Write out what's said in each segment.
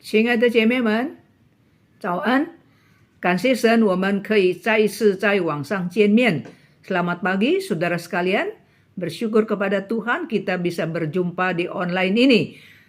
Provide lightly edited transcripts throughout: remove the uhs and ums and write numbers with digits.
亲爱的姐妹们，早安！感谢神，我们可以再一次在网上见面。Selamat pagi, saudara sekalian. Bersyukur kepada Tuhan kita bisa berjumpa di online ini.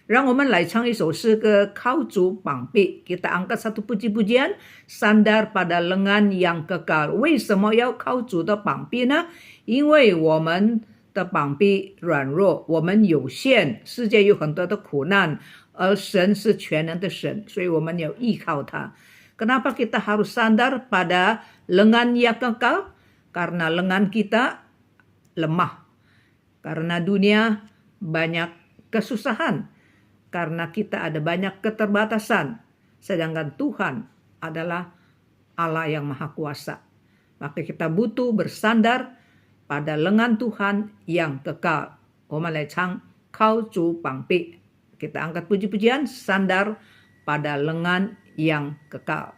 让我们来唱一首诗歌，靠主膀臂。Kita angkat satu puji-pujian, sandar pada lengan yang kekal. 为什么要靠主的膀臂呢？因为我们的膀臂软弱，我们有限，世界有很多的苦难，而神是全能的神，所以我们要依靠他。Kenapa kita harus sandar pada lengan yang kekal? Karena lengan kita lemah. Karena dunia banyak kesusahan. Karena kita ada banyak keterbatasan. Sedangkan Tuhan adalah Allah yang Maha Kuasa. Maka kita butuh bersandar pada lengan Tuhan yang kekal. 我们来唱靠主膀臂。Kita angkat puji-pujian, sandar pada lengan yang kekal.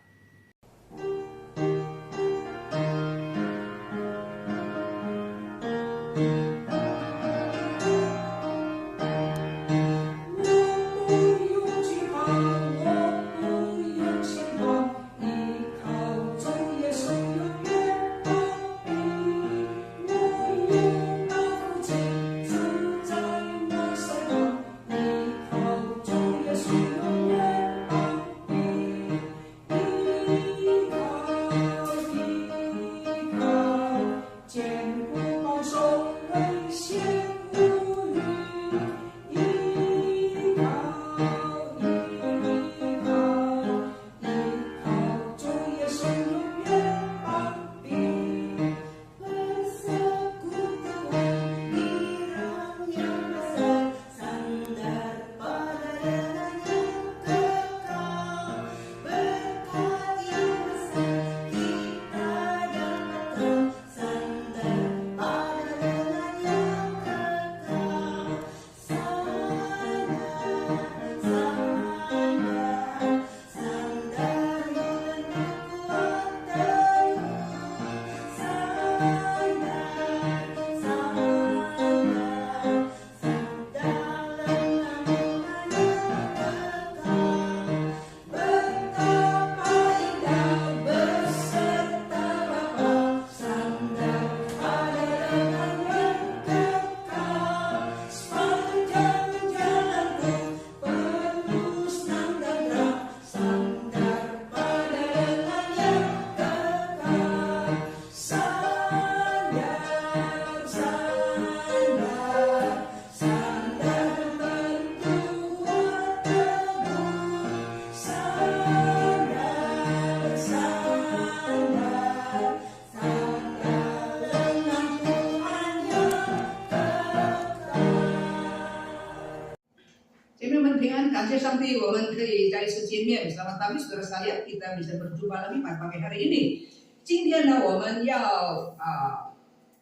Dengan 感谢上帝，我们可以再一次见面。Selamat pagi, saudara sekalian. Kita bisa berjumpa lagi pada pagi hari ini. 今天呢，我们要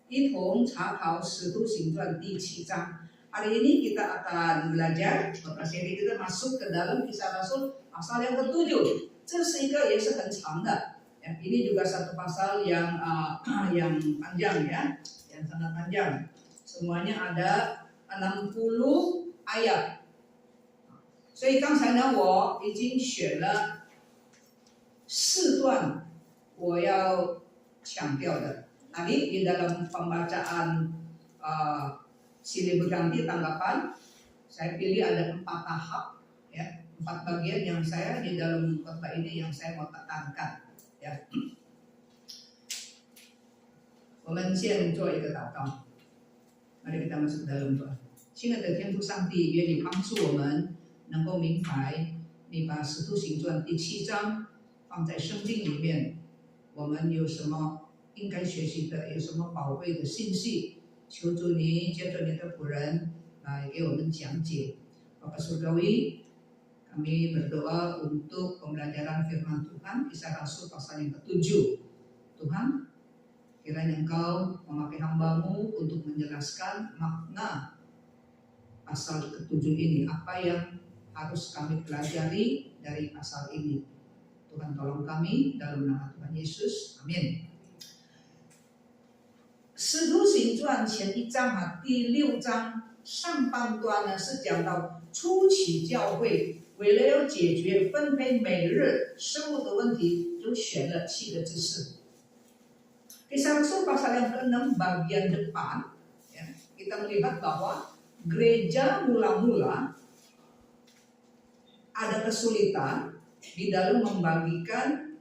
一同查考《使徒行传》第7章。Hari ini kita akan belajar, seri kita masuk ke dalam Kisah Rasul pasal yang ke-7. 这是一个也是很长的，ini juga satu pasal yang panjang ya, yang sangat panjang. Semuanya ada 60 ayat. 所以刚才呢，我已经选了4段我要强调的。Tadi di dalam pembacaan silih berganti tanggapan, saya pilih ada 4 tahap, ya, 4 bagian yang saya di dalam khotbah ini yang saya mau tekankan. Ya. 我们先做一个祷告， mari kita masuk dalam doa. 亲爱的天父上帝，愿你帮助我们。 能够明白，你把《使徒行传》第7章放在圣经里面，我们有什么应该学习的，有什么宝贵的信息，求主你借着你的仆人来给我们讲解。Bapak Surgawi, kami berdoa untuk pembelajaran firman Tuhan, Kisah Rasul pasal yang ke-7. Tuhan, kiranya Engkau memakai hamba-Mu untuk menjelaskan makna pasal ke-7 ini, apa yang harus kami pelajari dari pasal ini. Tuhan tolong kami dalam nama Tuhan Yesus. Amin. 使徒行传前1章第6章上半段呢是讲到初期教会为了要解决分配每日生物的问题，就选了7个知识。Kisah Rasul pasal yang ke-6 bagian depan, ya, kita melihat bahwa gereja mula-mula ada kesulitan di dalam membagikan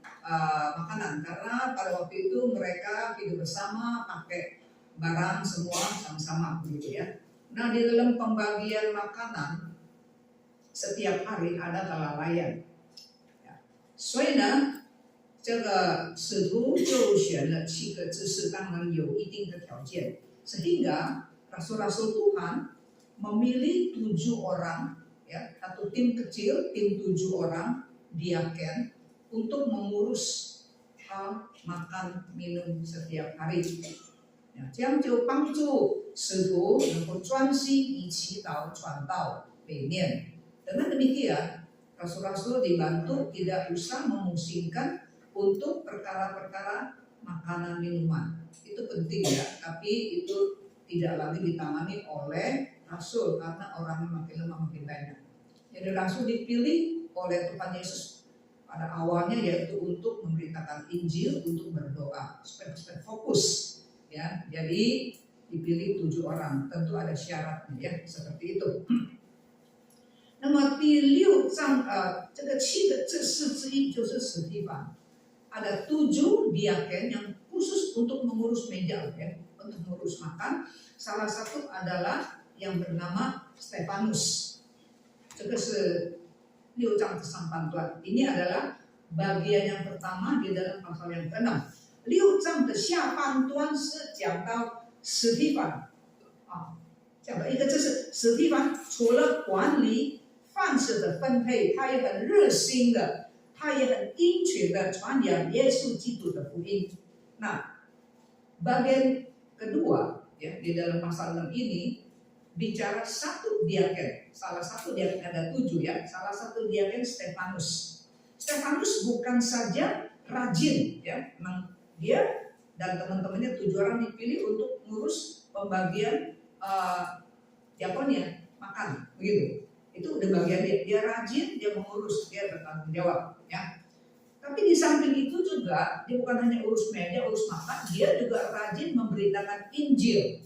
makanan karena pada waktu itu mereka hidup bersama, pakai barang semua sama-sama begitu ya. Nah, di dalam pembagian makanan setiap hari ada kelalaian. Ya. 所以呢，这个使徒就选了7个知识，当然有一定的条件， sehingga rasul-rasul Tuhan memilih 7 orang, ya, satu tim kecil, tim 7 orang diaken untuk mengurus makan minum setiap hari. 这样就帮助使徒能够专心以祈祷传到北面。Dengan demikian, rasul-rasul dibantu tidak usah memusingkan untuk perkara-perkara makanan minuman. Itu penting ya, tapi itu tidak lagi ditangani oleh rasul karena orangnya makin lama makin banyak. Jadi rasul dipilih oleh Tuhan Yesus pada awalnya yaitu untuk memberitakan Injil, untuk berdoa supaya fokus ya. Jadi dipilih 7 orang, tentu ada syaratnya ya, seperti itu. 那么第6章这个7个知识之一就是史提反。 Ada 7 diaken yang khusus untuk mengurus meja, ya, untuk mengurus makan. Salah satu adalah yang bernama Stefanus. 这个是6章的上半段. Ini adalah bagian yang pertama di dalam pasal yang ke-6. 6章的下半段是讲到史提反，讲到一个就是史提反除了管理饭食的分配，他也很热心的。 他也很殷勤地传扬耶稣基督的福音. Nah, bagian kedua ya di dalam pasal 6 ini bicara satu diaken. Salah satu diaken ada 7 ya. Salah satu diaken Stefanus. Stefanus bukan saja rajin ya, memang dia dan teman-temannya 7 orang dipilih untuk mengurus pembagian diakonnya makan begitu. Itu udah bagian dia rajin, dia mengurus, dia bertanggung jawab ya. Tapi di samping itu juga dia bukan hanya urus meja, urus makan, dia juga rajin memberitakan Injil.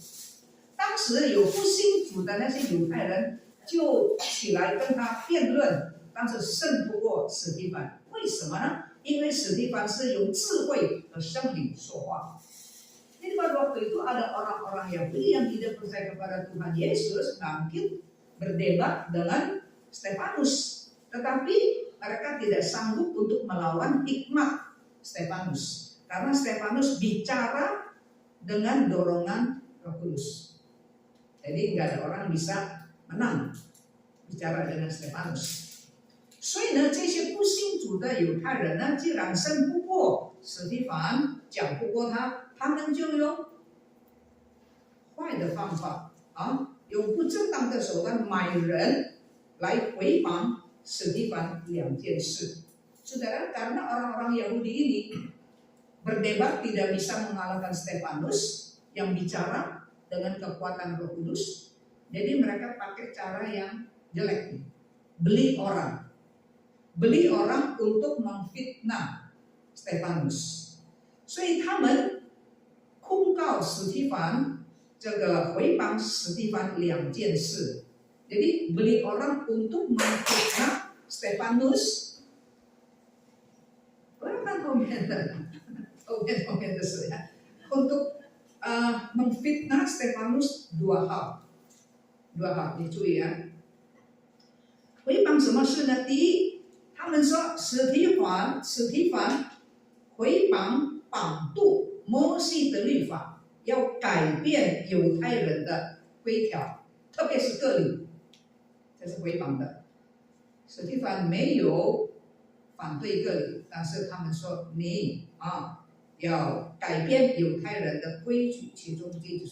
当时有不信主的那些犹太人就起来跟他辩论，但是胜不过史提反。为什么呢？因为史提反是用智慧和圣灵说话。 Jadi pada waktu itu ada orang-orang Yahudi yang tidak percaya kepada Tuhan Yesus bangkit berdebat dengan Stefanus, tetapi mereka tidak sanggup untuk melawan hikmat Stefanus karena Stefanus bicara dengan dorongan Roh Kudus. Jadi nggak ada orang bisa menang bicara dengan Stefanus. 所以呢，这些不信主的犹太人呢，既然胜不过史提反，讲不过他，他们就用坏的方法用不正当的手段买人来回谤史提反2件事. Saudara, karena orang-orang Yahudi ini berdebat tidak bisa mengalahkan Stefanus yang bicara dengan kekuatan Roh Kudus, jadi mereka pakai cara yang jelek nih. Beli orang untuk memfitnah Stefanus. 所以他们控告史提反这个回谤史提反2件事. Jadi beli orang untuk memfitnah Stefanus. Orang kan komen的事ya. Untuk memfitnah Stefanus 2 hal. 2 hal, 你注意啊。回谤什么事呢？第一，他们说史提反回谤绑度摩西的律法，要改变犹太人的规条，特别是割礼，这是回谤的。史提反没有反对割礼，但是他们说你要改变犹太人的规矩，其中第一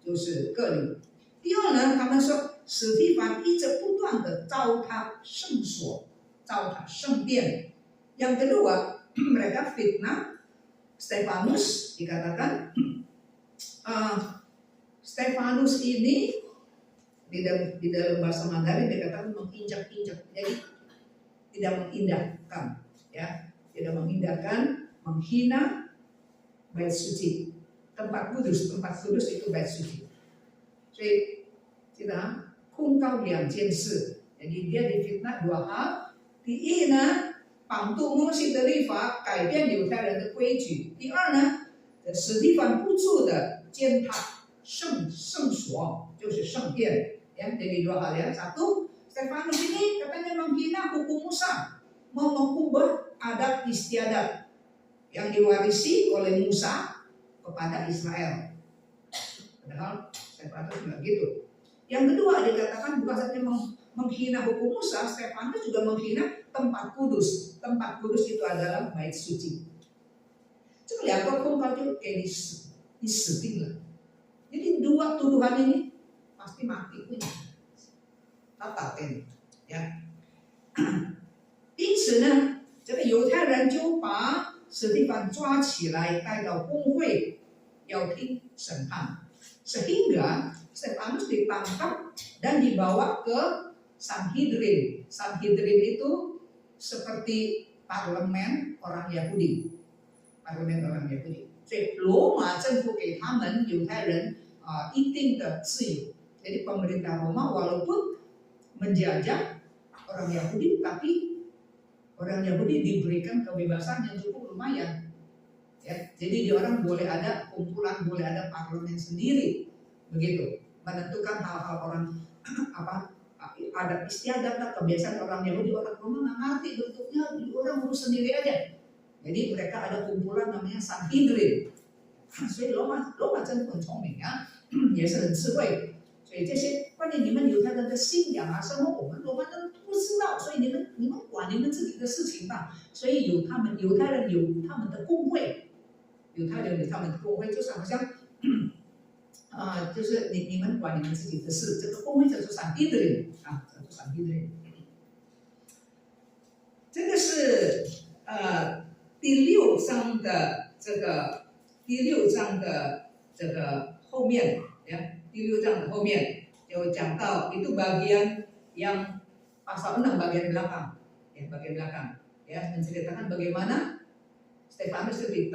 就是割礼。第二呢，他们说史提反一直不断的糟蹋圣所，糟蹋圣殿。Yang kedua, mereka fitnah Stefanus, dikatakan Stefanus ini di dalam bahasa Mandarin dikatakan menginjak-injak. Jadi tidak mengindahkan, ya, tidak mengindahkan, menghina bait suci, tempat kudus itu bait suci. Jadi kita kungkau 2件事, jadi dia difitnah 2 hal. 第一呢，绑度摩西的律法，改变犹太人的规矩。第二呢，史蒂凡不住的践踏圣所，就是圣殿。Ya, jadi 2 hal ya. 1, Stefanus ini katanya menghina hukum Musa, mau mengubah adat istiadat yang diwarisi oleh Musa kepada Israel. Padahal Stefanus bilang gitu. Yang kedua dikatakan bukan saja menghina hukum Musa, Stefanus juga menghina tempat kudus. Tempat kudus itu adalah bait suci. 这个2个控告就给你死定了。Jadi 2 tuduhan ini pasti mati punya. Ya. 因此呢，这个犹太人就把史蒂凡抓起来带到公会，要听审判。Sehingga Stefanus ditangkap dan dibawa ke Sanhedrin. Sanhedrin itu seperti parlemen orang Yahudi. Parlemen orang Yahudi. 所以罗马政府给他们犹太人一定的自由. Jadi pemerintah Roma walaupun menjajah orang Yahudi, tapi orang Yahudi diberikan kebebasan yang cukup lumayan. Ya, jadi dia orang boleh ada kumpulan, boleh ada parlemen sendiri, begitu, menentukan hal-hal orang adat istiadat lah, kebiasaan orang Yahudi, orang Roma nggak ngerti bentuknya, orang urus sendiri aja. Jadi mereka ada kumpulan namanya Sanhedrin. 所以罗马政府很聪明啊，也是很智慧。所以这些关于你们犹太人的信仰啊、生活，我们罗马人不知道，所以你们管你们自己的事情吧。所以犹太人有他们的公会，犹太人有他们的公会，就是好像就是你们管你们自己的事，这个公会叫做Sanhedrin啊，叫做Sanhedrin。这个是第6章的这个后面呀。第6章的后面就讲到itu bagian yang pasal 6 bagian belakang ya, menceritakan bagaimana Stefanus itu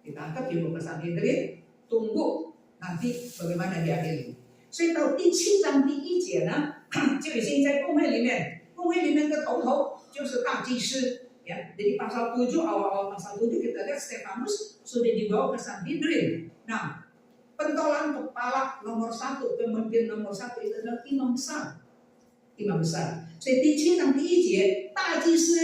ditangkap dibawa ke Sanhedrin, tunggu nanti bagaimana diadili. 所以到第7章第1节呢，就已经在公会里面的头就是大祭司ya. Jadi pasal 7 awal pasal 7 kita lihat Stefanus sudah dibawa ke Sanhedrin. Nah, pentolan kepala nomor 1, pemimpin nomor 1 itu adalah imam besar. 所以第7章第1节，大祭司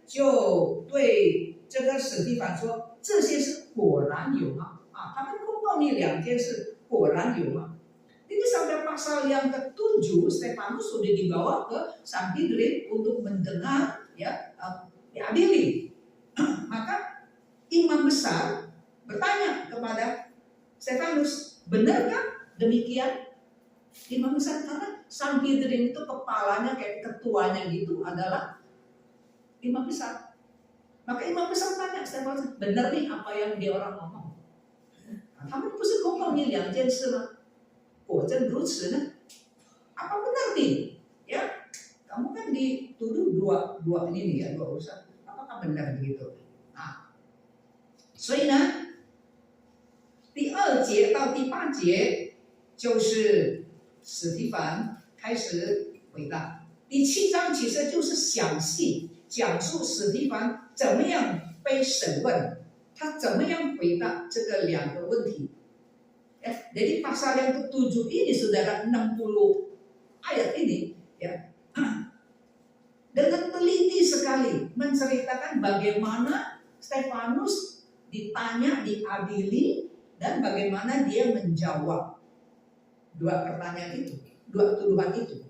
就对这个史蒂凡说：“这些事果然有吗？他们控告你2件事，果然有吗？” Ini sampai pasal yang ke-7, Stefanus sudah dibawa ke Sanhedrin untuk mendengar ya diadili. Maka imam besar bertanya kepada Stefanus, benarkah demikian? Imam besar, karena Sanhedrin itu kepalanya kayak ketuanya gitu adalah imam besar. Maka imam besar tanya Stefanus, benar nih apa yang dia orang ngomong? Kamu不是公告你2件事吗？果真如此呢？ Apa benar nih? Ya, kamu kan dituduh dua ini ya, 2 urusan. Apakah benar begitu? Nah, 所以呢，第2节到第8节就是史蒂凡开始回答。第7章其实就是详细讲述史蒂凡怎么样被审问，他怎么样回答这个2个问题。Jadi pasal yang ke-7 ini saudara, 60 ayat ini ya, dengan teliti sekali menceritakan bagaimana Stefanus ditanya, diadili, dan bagaimana dia menjawab 2 pertanyaan itu, 2 tuduhan itu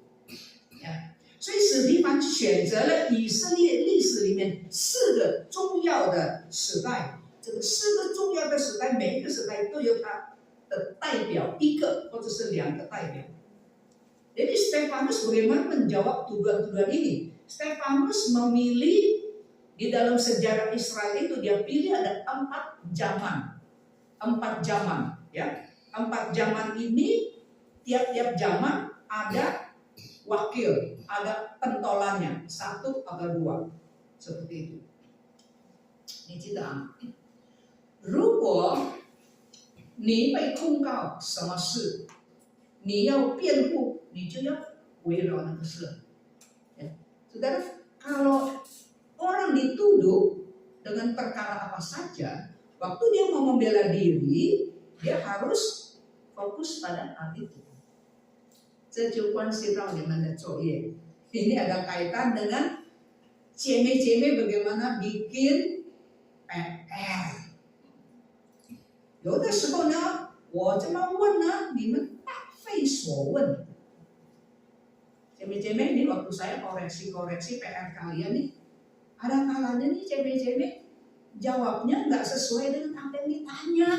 ya. 所以史蒂凡选择了以色列历史里面4个重要的时代，这个4个重要的时代，每一个时代都有它的代表1个或者是2个代表。 Jadi Stefanus bagaimana menjawab tuduhan-tuduhan ini? Stefanus memilih di dalam sejarah Israel itu, dia pilih ada 4 zaman. 4 zaman ya. 4 zaman ini tiap-tiap zaman ada wakil. ada pentolannya, 1 atau 2 seperti itu. 你记得啊？如果你被控告什么事，你要辩护，你就要围绕那个事。Ya. Saudara, kalau orang dituduh dengan perkara apa saja, waktu dia mau membela diri, dia harus fokus pada hal itu. 这就关系到你们的作业。ini ada kaitan dengan姐妹 bagaimana bikin PR。有的时候呢，我这么问呢，你们答非所问。姐妹 ini waktu saya koreksi PR kalian nih, ada kalanya nih姐妹 jawabnya nggak sesuai dengan apa yang ditanya.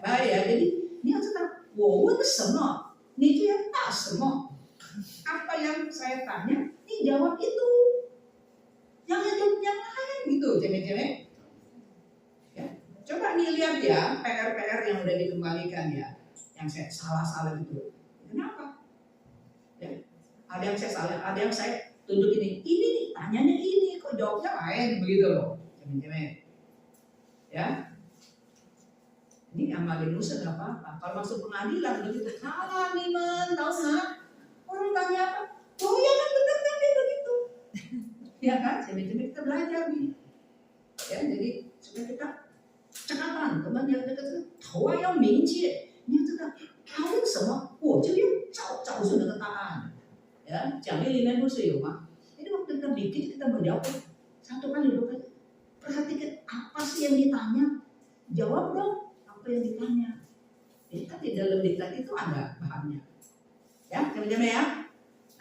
Baik ya, jadi 你要知道我问什么，你就要答什么。apa yang saya tanya, 你 jawab itu. Jangan jawab yang lain gitu,姐妹 ya. Coba nih lihat ya PR yang udah dikembalikan ya, yang saya salah gitu. Kenapa? Ya. Ada yang saya salah, ada yang saya tunjuk ini nih, tanyanya ini, kok jawabnya lain begitu loh,姐妹 ya. Ini amalin Musa nggak apa-apa. Kalau masuk pengadilan begitu, salah nih tahu nggak? Orang tanya apa? Oh ya kan benar kan dia begitu. Ya kan, jadi kita belajar nih. Ya, jadi supaya kita cekatan, teman yang dekat, tahu yang 明确，你要知道他问什么，我就要找出那个答案。Ya, 讲义里面不是有吗？ Jadi waktu kita bikin kita menjawab 1 kali 2 kali. Perhatikan apa sih yang ditanya, jawab dong. Apa yang ditanya. Jadi kan di dalam diktat itu ada bahannya. Ya, teman-teman ya.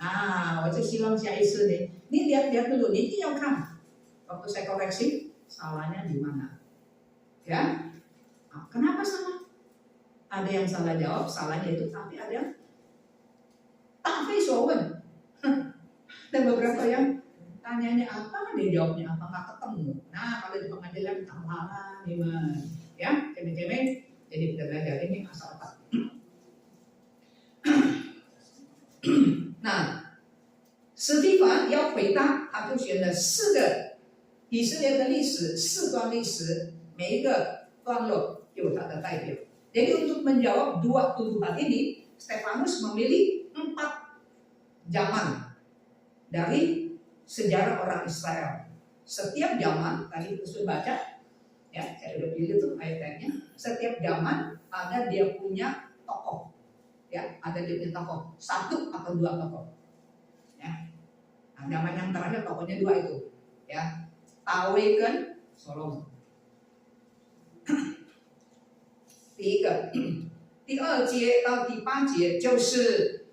Nah, 我就希望下一次nih. Ini lihat dulu, ini yang kan. Waktu saya koreksi, salahnya di mana? Ya. Nah, kenapa salah? Ada yang salah jawab, salahnya itu, tapi ada yang tak visual. Dan beberapa yang tanyanya apa, dia jawabnya apa, nggak ketemu. Nah, kalau di pengadilan salah nih, ya, ceme-ceme, jadi kita belajar ini asal apa. Nah, 史蒂凡要回答，他就选了4个以色列的历史，4段历史，每一个段落有他的代表。Jadi untuk menjawab 2 tuduhan ini, Stefanus memilih 4 zaman dari sejarah orang Israel. Setiap zaman, tadi kita sudah baca, ya, saya udah pilih tuh ayat-ayatnya. Setiap zaman ada dia punya tokoh, ya, ada dia punya tokoh, 1 atau 2 tokoh, ya. Nah, zaman yang terakhir tokohnya 2 itu, ya, Tawekan, Solomon. 第一个，第2节到第8节就是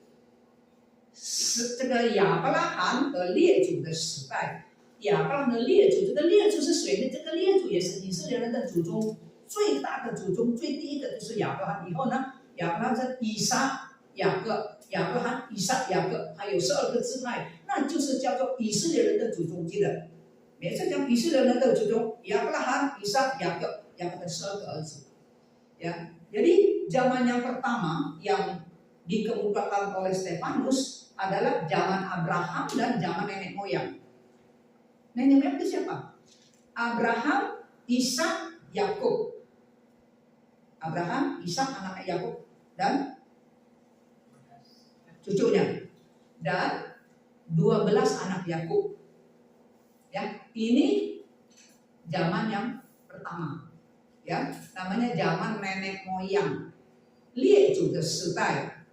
这个亚伯拉罕和列祖的时代。亚伯拉罕的列祖，这个列祖是谁呢？这个列祖也是以色列人的祖宗，最大的祖宗，最第一个就是亚伯拉罕。以后呢，亚伯拉罕是以撒、雅各，亚伯拉罕、以撒、雅各，还有12个支派，那就是叫做以色列人的祖宗。记得，每次讲以色列人的祖宗，亚伯拉罕、以撒、雅各，雅各的12个儿子。Ya, jadi zaman yang pertama yang dikemukakan oleh Stefanus adalah zaman Abraham dan zaman nenek moyang. Nenek moyang itu siapa? Abraham, Ishak, Yakub. Abraham, Ishak anaknya Yakub dan cucunya, dan 12 anak Yakub. Ya, ini zaman yang pertama. Ya, namanya zaman nenek moyang. 列祖的时代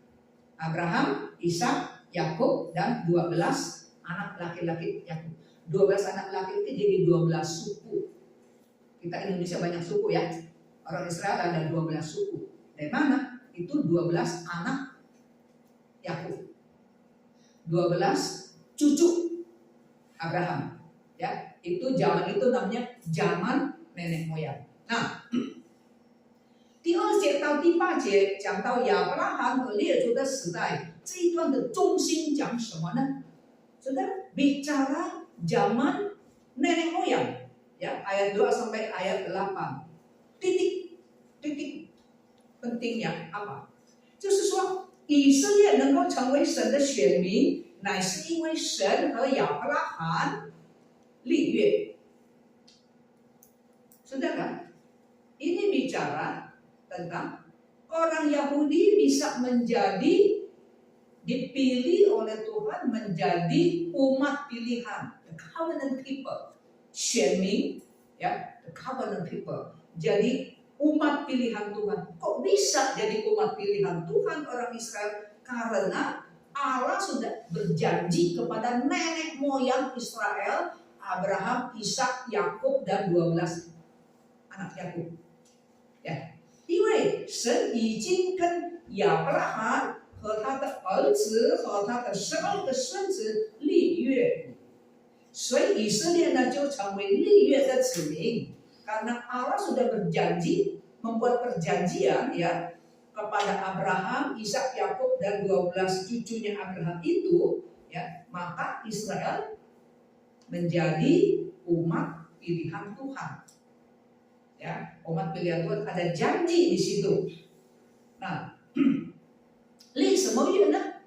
Abraham, Ishak, Yakub dan 12 anak laki-laki Yakub. 12 anak laki-laki jadi 12 suku. Kita Indonesia banyak suku ya. Orang Israel ada 12 suku. Dari mana? Itu 12 anak Yakub. 12 cucu Abraham. Ya, itu zaman itu namanya zaman nenek moyang. 那第2节到第8节讲到亚伯拉罕和列祖的时代，这一段的中心讲什么呢？ Saudara, bicara zaman nenek moyang, ya, ayat 2 sampai ayat 8. Titik pentingnya apa? 就是说以色列能够成为神的选民，乃是因为神和亚伯拉罕立约。Saudara, ini bicara tentang orang Yahudi bisa menjadi dipilih oleh Tuhan menjadi umat pilihan, the covenant people, 选民, ya, the covenant people. Jadi umat pilihan Tuhan. Kok bisa jadi umat pilihan Tuhan orang Israel? Karena Allah sudah berjanji kepada nenek moyang Israel, Abraham, Ishak, Yakub, dan 12 anak Yakub. 因为神已经跟亚伯拉罕和他的儿子和他的12个孙子立约，所以以色列呢就成为立约的子民。Karena Allah sudah berjanji, membuat perjanjian ya kepada Abraham, Ishak, Yakub dan 12 cucunya Abraham itu, ya, maka Israel menjadi umat pilihan Tuhan. Ya, umat pilihan Tuhan, ada janji di situ. Nah, 立什么约呢？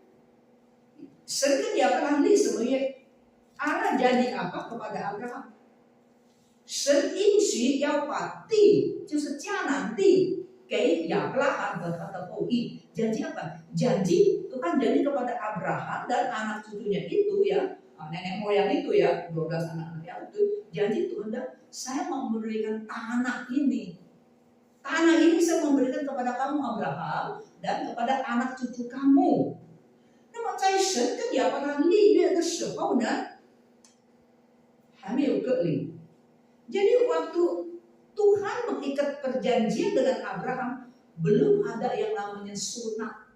神跟亚伯拉罕立什么约？ Allah janji apa kepada Abraham？ 神应许要把地，就是迦南地，给亚伯拉罕和他的后裔。Janji apa? Janji Tuhan janji kepada Abraham dan anak cucunya itu ya, nenek moyang itu ya, 12 anak-anak itu. Janji Tuhan, saya mau memberikan tanah ini. Tanah ini saya memberikan kepada kamu Abraham dan kepada anak cucu kamu. 那么在神跟亚伯拉罕立约的时候呢，还没有割礼。 Jadi waktu Tuhan mengikat perjanjian dengan Abraham, belum ada yang namanya sunat.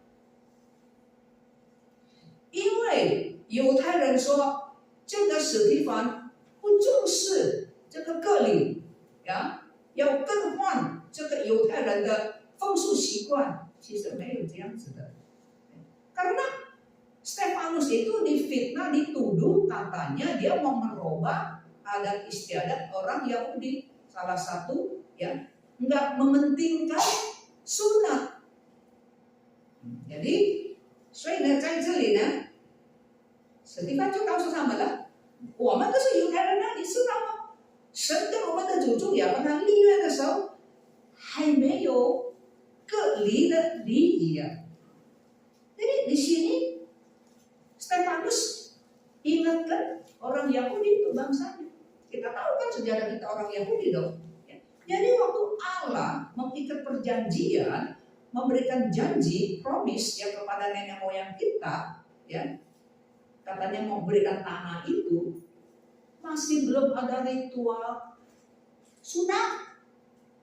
因为犹太人说这个史提凡不重视这个割礼，呀，要更换这个犹太人的风俗习惯，其实没有这样子的。Karena Stefanus itu difitnah, dituduh katanya dia mau merubah adat istiadat orang Yahudi. Salah satu ya nggak mementingkan sunat. Jadi 所以呢，在这里呢，史蒂芬就告诉他们了，我们都是犹太人啊，你知道吗？神跟我们的祖宗亚伯拉罕立约的时候，还没有割礼的礼仪啊。Jadi di sini Stefanus ingatkan orang Yahudi itu bangsanya. Kita tahu kan sejarah kita orang Yahudi dong. Jadi waktu Allah mengikat perjanjian, memberikan janji, promise ya kepada nenek moyang kita, ya, katanya mau berikan tanah itu, masih belum ada ritual sunat,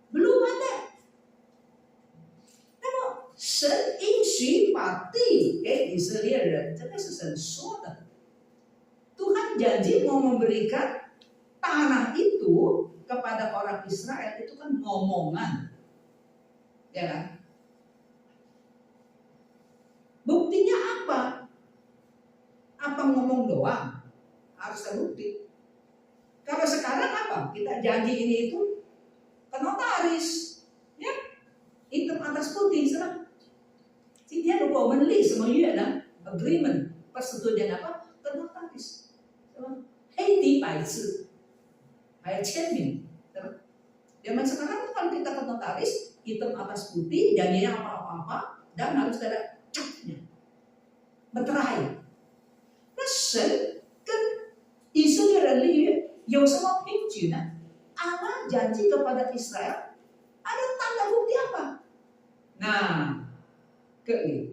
belum ada. 那么神应许把地给以色列人，这个是神说的。Tuhan janji mau memberikan tanah itu kepada orang Israel, itu kan ngomongan, ya kan? Buktinya apa? Apa ngomong doang? Harus terbukti. Kalau sekarang apa? Kita janji ini itu ke notaris, ya, hitam atas putih, serah. 今天如果我们立什么约呢 ？agreement persetujuan apa? Ke notaris, 是吧？黑底白字。 Kayak 签名, zaman sekarang kalau kita ke notaris hitam atas putih, janjinya apa-apa dan harus ada capnya, berterai. 那神跟以色列人立约有什么凭据呢？ Allah janji kepada Israel ada tanda bukti apa? Nah, keenam,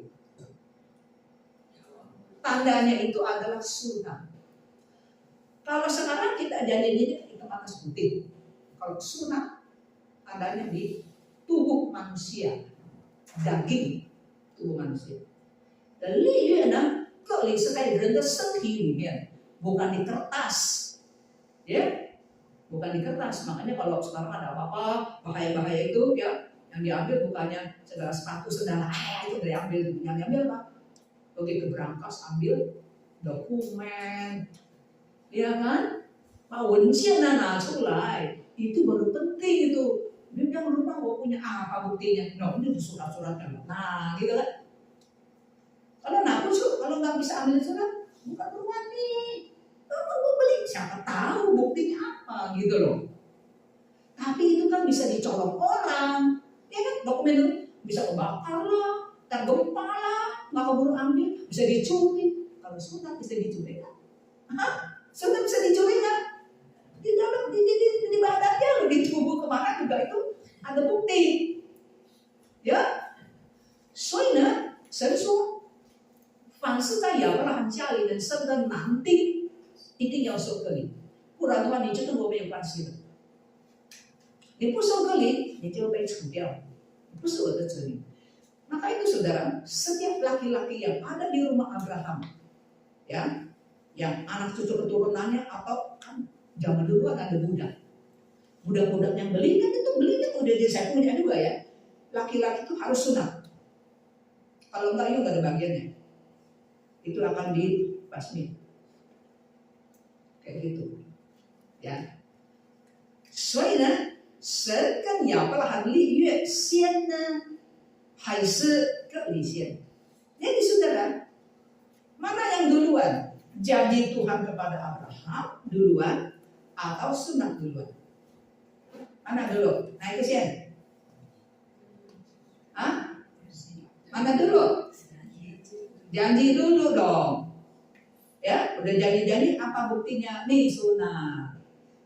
tandanya itu adalah sunat. Kalau sekarang kita janjinya hitam atas putih. Kalau sunat adanya di tubuh manusia, daging tubuh manusia. Dan 立约呢，割礼是在人的身体里面， bukan di kertas, ya, bukan di kertas. Makanya kalau sekarang ada apa-apa bahaya-bahaya itu, ya, yang diambil bukannya segala sepatu, segala itu diambil, yang diambil apa? Pergi ke berangkas ambil dokumen. Ya kan? 把文件拿出来, itu baru penting itu. Dia bilang lupa gua punya apa buktinya? Nah, ini surat-suratnya. Nah, gitu kan? Kalau kalau nggak bisa ambil surat, bukan rumah nih. Kamu mau beli, siapa tahu buktinya apa gitu loh. Tapi itu kan bisa dicolong orang, ya kan? Dokumen itu bisa kebakar lah, tergempa lah, nggak keburu ambil, bisa dicuri. Kalau surat bisa dicuri kan? Surat bisa dicuri kan? Di dalam di badannya loh, di tubuh kemana juga itu ada bukti. Ya, 所以呢，神说，凡是在亚伯拉罕家里人生的男丁，一定要受割礼，不然的话，你就跟我没有关系了。你不受割礼，你就被除掉，你不是我的子女。Maka itu saudara, setiap laki-laki yang ada di rumah Abraham, ya, yang anak cucu keturunannya atau kan zaman dulu kan ada budak yang beli kan udah saya punya juga ya. Laki-laki itu harus sunat. Kalau enggak itu nggak ada bagiannya. Itu akan dibasmi. Kayak gitu. Ya. 所以呢，神跟亚伯拉罕立约先呢，还是割礼先？ Jadi saudara, mana yang duluan? Janji Tuhan kepada Abraham duluan atau sunat duluan? Mana dulu? Naik ke sini? Hah? Mana dulu? Janji dulu dong. Ya, udah janji-janji apa buktinya? Nih sunat.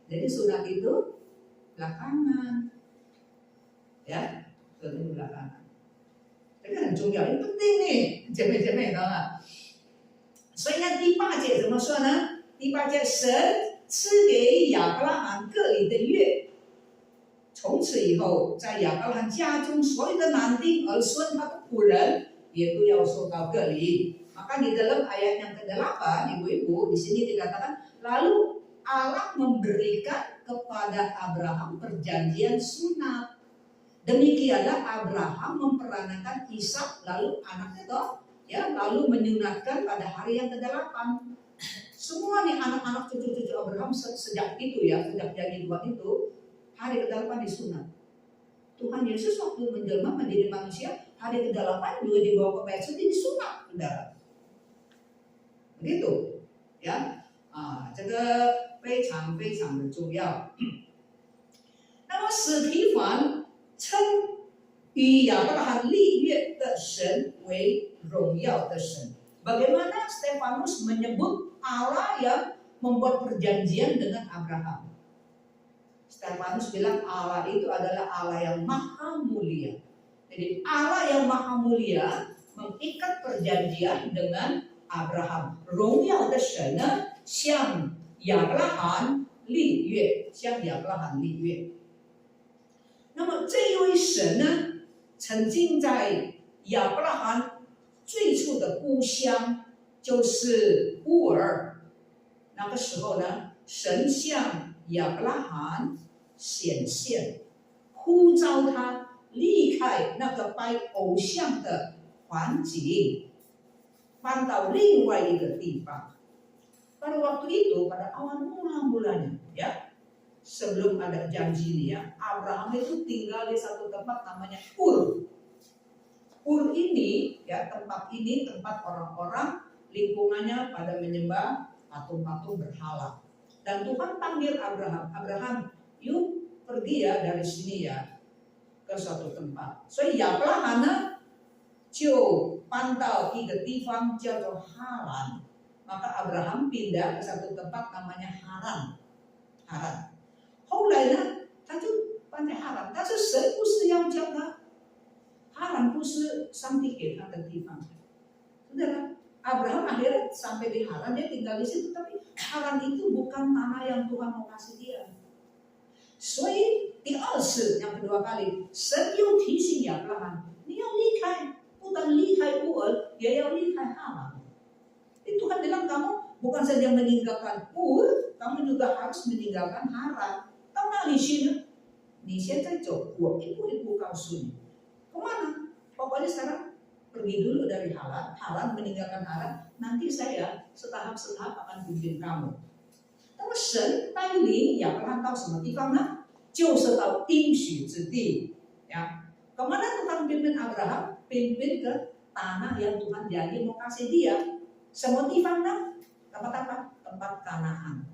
Jadi sunat itu belakangan. Ya, itu belakangan. Ini kan 很重要，ini penting nih, 姐妹懂吗？所以呢，第8节怎么说呢？第8节，神赐给亚伯拉罕割礼的约，从此以后，在亚伯拉罕家中所有的男丁儿孙他的仆人也都要受到割礼。Maka di dalam ayat yang ke-8, ibu-ibu, di sini dikatakan, lalu Allah memberikan kepada Abraham perjanjian sunat. Demikianlah Abraham memperanakan Ishak, lalu anaknya toh, ya, lalu menyunatkan pada hari yang ke-8. Semua nih anak-anak cucu-cucu Abraham sejak itu ya, sejak janji Tuhan itu, hari ke-8 disunat. Tuhan Yesus waktu menjelma menjadi manusia, hari ke-8 juga dibawa ke bait suci disunat, saudara. Begitu, ya. 这个非常非常的重要。那么史提凡称与亚伯拉罕立约的神为荣耀的神。Bagaimana Stefanus menyebut Allah yang membuat perjanjian dengan Abraham? Stefanus bilang Allah itu adalah Allah yang maha mulia. Jadi Allah yang maha mulia mengikat perjanjian dengan Abraham. 荣耀的神呢，向亚伯拉罕立约，向亚伯拉罕立约。那么这一位神呢，曾经在亚伯拉罕最初的故乡就是乌尔。那个时候呢，神向亚伯拉罕显现，呼召他离开那个拜偶像的环境，搬到另外一个地方。Pada waktu itu, pada awal mula-mulanya, ya, sebelum ada janji ini ya, Abraham itu tinggal di satu tempat namanya Ur. Ur ini, ya, tempat ini tempat orang-orang lingkungannya pada menyembah patung-patung berhala. Dan Tuhan panggil Abraham, yuk pergi ya dari sini ya ke suatu tempat. 所以亚伯拉罕呢就搬到一个地方叫做哈兰。Maka Abraham pindah ke satu tempat namanya Haran. Haran。后来呢，他就搬在哈兰，但是神不是要叫他，哈兰不是上帝给他的地方。Saudara, Abraham akhirnya sampai di Haran, dia tinggal di situ, tapi Haran itu bukan tanah yang Tuhan mau kasih dia. 所以第2次，yang kedua kali，神又提醒亚伯拉罕，你要离开，不但离开乌尔，也要离开哈兰。Tuhan bilang kamu bukan saja meninggalkan Ur, kamu juga harus meninggalkan Haran. Tahu nggak di sini? Di sini我一步一步告诉你。Kemana? Pokoknya sekarang pergi dulu dari Haran meninggalkan Haran. Nanti saya setahap-setahap akan pimpin kamu. 那么神带领亚伯拉罕到什么地方呢？就是到应许之地。Ya, kemana Tuhan pimpin Abraham? Pimpin ke tanah yang Tuhan janji mau kasih dia. Semua tifangna tempat apa? Tempat Kanaan,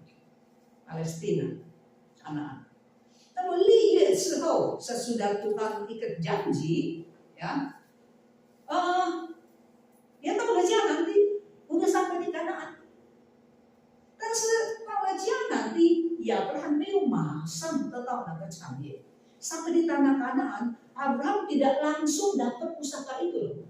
Palestina, Kanaan. Lalu 6 月之后 sesudah Tuhan ikat janji, ya, dia tahu aja nanti udah sampai di Kanaan. 但是到了迦南地，亚伯拉罕没有马上得到那个产业。Sampai di tanah Kanaan, Abraham tidak langsung dapat pusaka itu loh.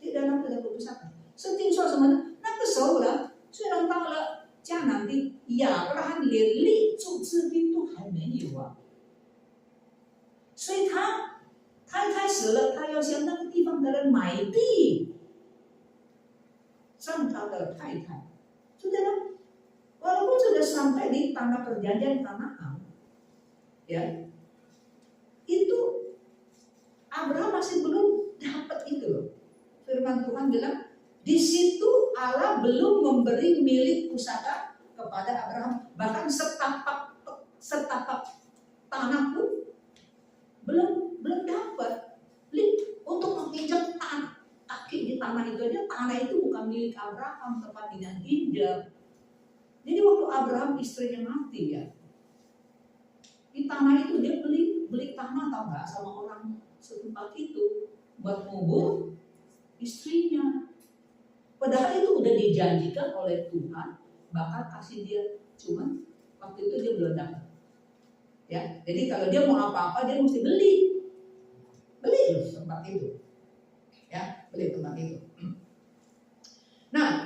Tidak langsung dapat pusaka. 是听说什么呢？那个时候呢，虽然到了迦南地，亚伯拉罕连立足之地都还没有啊。所以他开始了，他要向那个地方的人买地，让他的太太。Saudara, walaupun sudah sampai di tanah perjanjian Kanaan, ya, itu Abraham masih belum dapat itu loh. Firman Tuhan bilang, di situ Allah belum memberi milik pusaka kepada Abraham, bahkan setapak tanah pun belum dapat. Untuk menginjak kaki di tanah itu aja, tanah itu bukan milik Abraham, tempat dia injak. Jadi waktu Abraham istrinya mati, ya, di tanah itu dia beli tanah, tahu nggak, sama orang setempat itu buat ngubur istrinya. Padahal itu udah dijanjikan oleh Tuhan bakal kasih dia, cuman waktu itu dia belum dapat. Ya, jadi kalau dia mau apa-apa dia mesti beli loh tempat itu. Ya, beli tempat itu. Nah,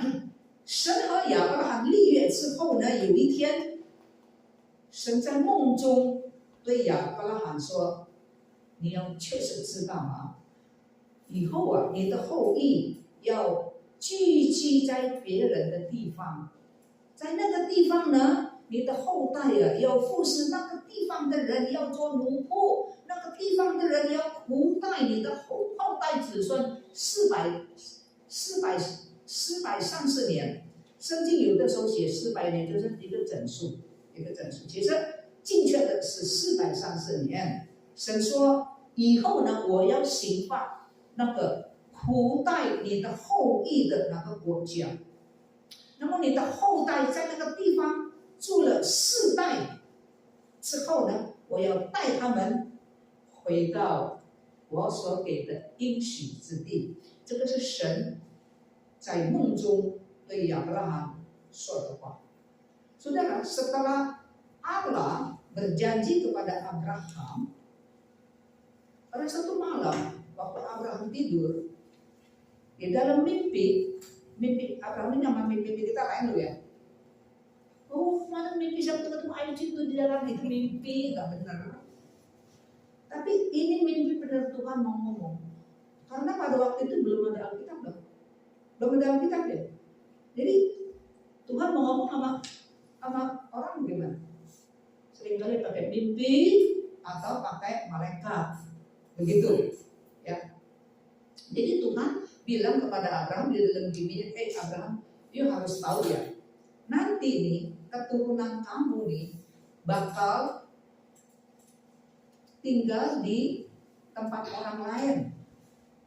神和亚伯拉罕立约之后呢，有一天，神在梦中对亚伯拉罕说：“你要确实知道啊，以后啊，你的后裔要聚集在别人的地方，在那个地方呢，你的后代啊要服侍那个地方的人，要做奴仆，那个地方的人要苦待你的后代子孙430年。圣经有的时候写400年，就是一个整数，其实精确的是430年。神说以后呢，我要兴发那个苦待你的后裔的那个国家。那么你的后代在那个地方住了4代之后呢，我要带他们回到我所给的应许之地。这个是神在梦中对亚伯拉罕说的话。Saudara, setelah Allah berjanji kepada Abraham, pada satu malam waktu Abraham tidur, di dalam mimpi Abraham ini sama mimpi kita lain loh ya. Oh, mana mimpi saya ketemu air itu di dalam itu mimpi, nggak benar. Tapi ini mimpi benar, Tuhan mau ngomong. Karena pada waktu itu belum ada Alkitab loh. Belum ada Alkitab ya. Jadi Tuhan mau ngomong sama orang gimana? Seringkali pakai mimpi atau pakai malaikat. Begitu. Ya. Jadi Tuhan bilang kepada Abraham di dalam mimpinya, Abraham, you harus tahu ya. Nanti nih keturunan kamu nih bakal tinggal di tempat orang lain.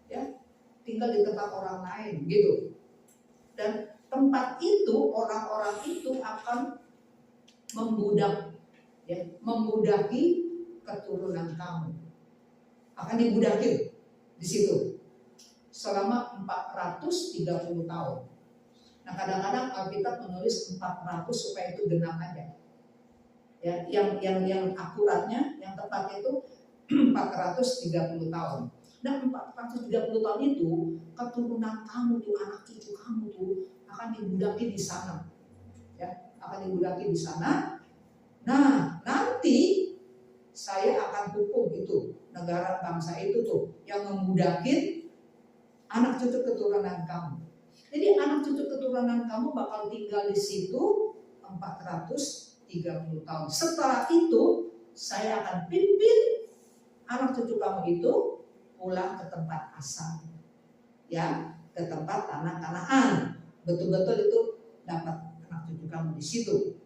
Ya. Tinggal di tempat orang lain gitu. Dan tempat itu, orang-orang itu akan membudaki keturunan kamu. Akan dibudaki di situ selama 430 tahun. Nah, kadang-kadang Alkitab menulis 400 supaya itu genap aja. Ya, yang akuratnya, yang tepatnya itu 430 tahun. Nah, 430 tahun itu keturunan kamu tuh, anak cucu kamu tuh akan dibudaki di sana. Ya, akan dibudaki di sana. Nah, nanti saya akan hukum itu negara bangsa itu tuh yang membudakin anak cucu keturunan kamu. Jadi anak cucu keturunan kamu bakal tinggal di situ 430 tahun. Setelah itu saya akan pimpin anak cucu kamu itu pulang ke tempat asal, ya, ke tempat tanah Kanaan. Betul-betul itu dapat anak cucu kamu di situ.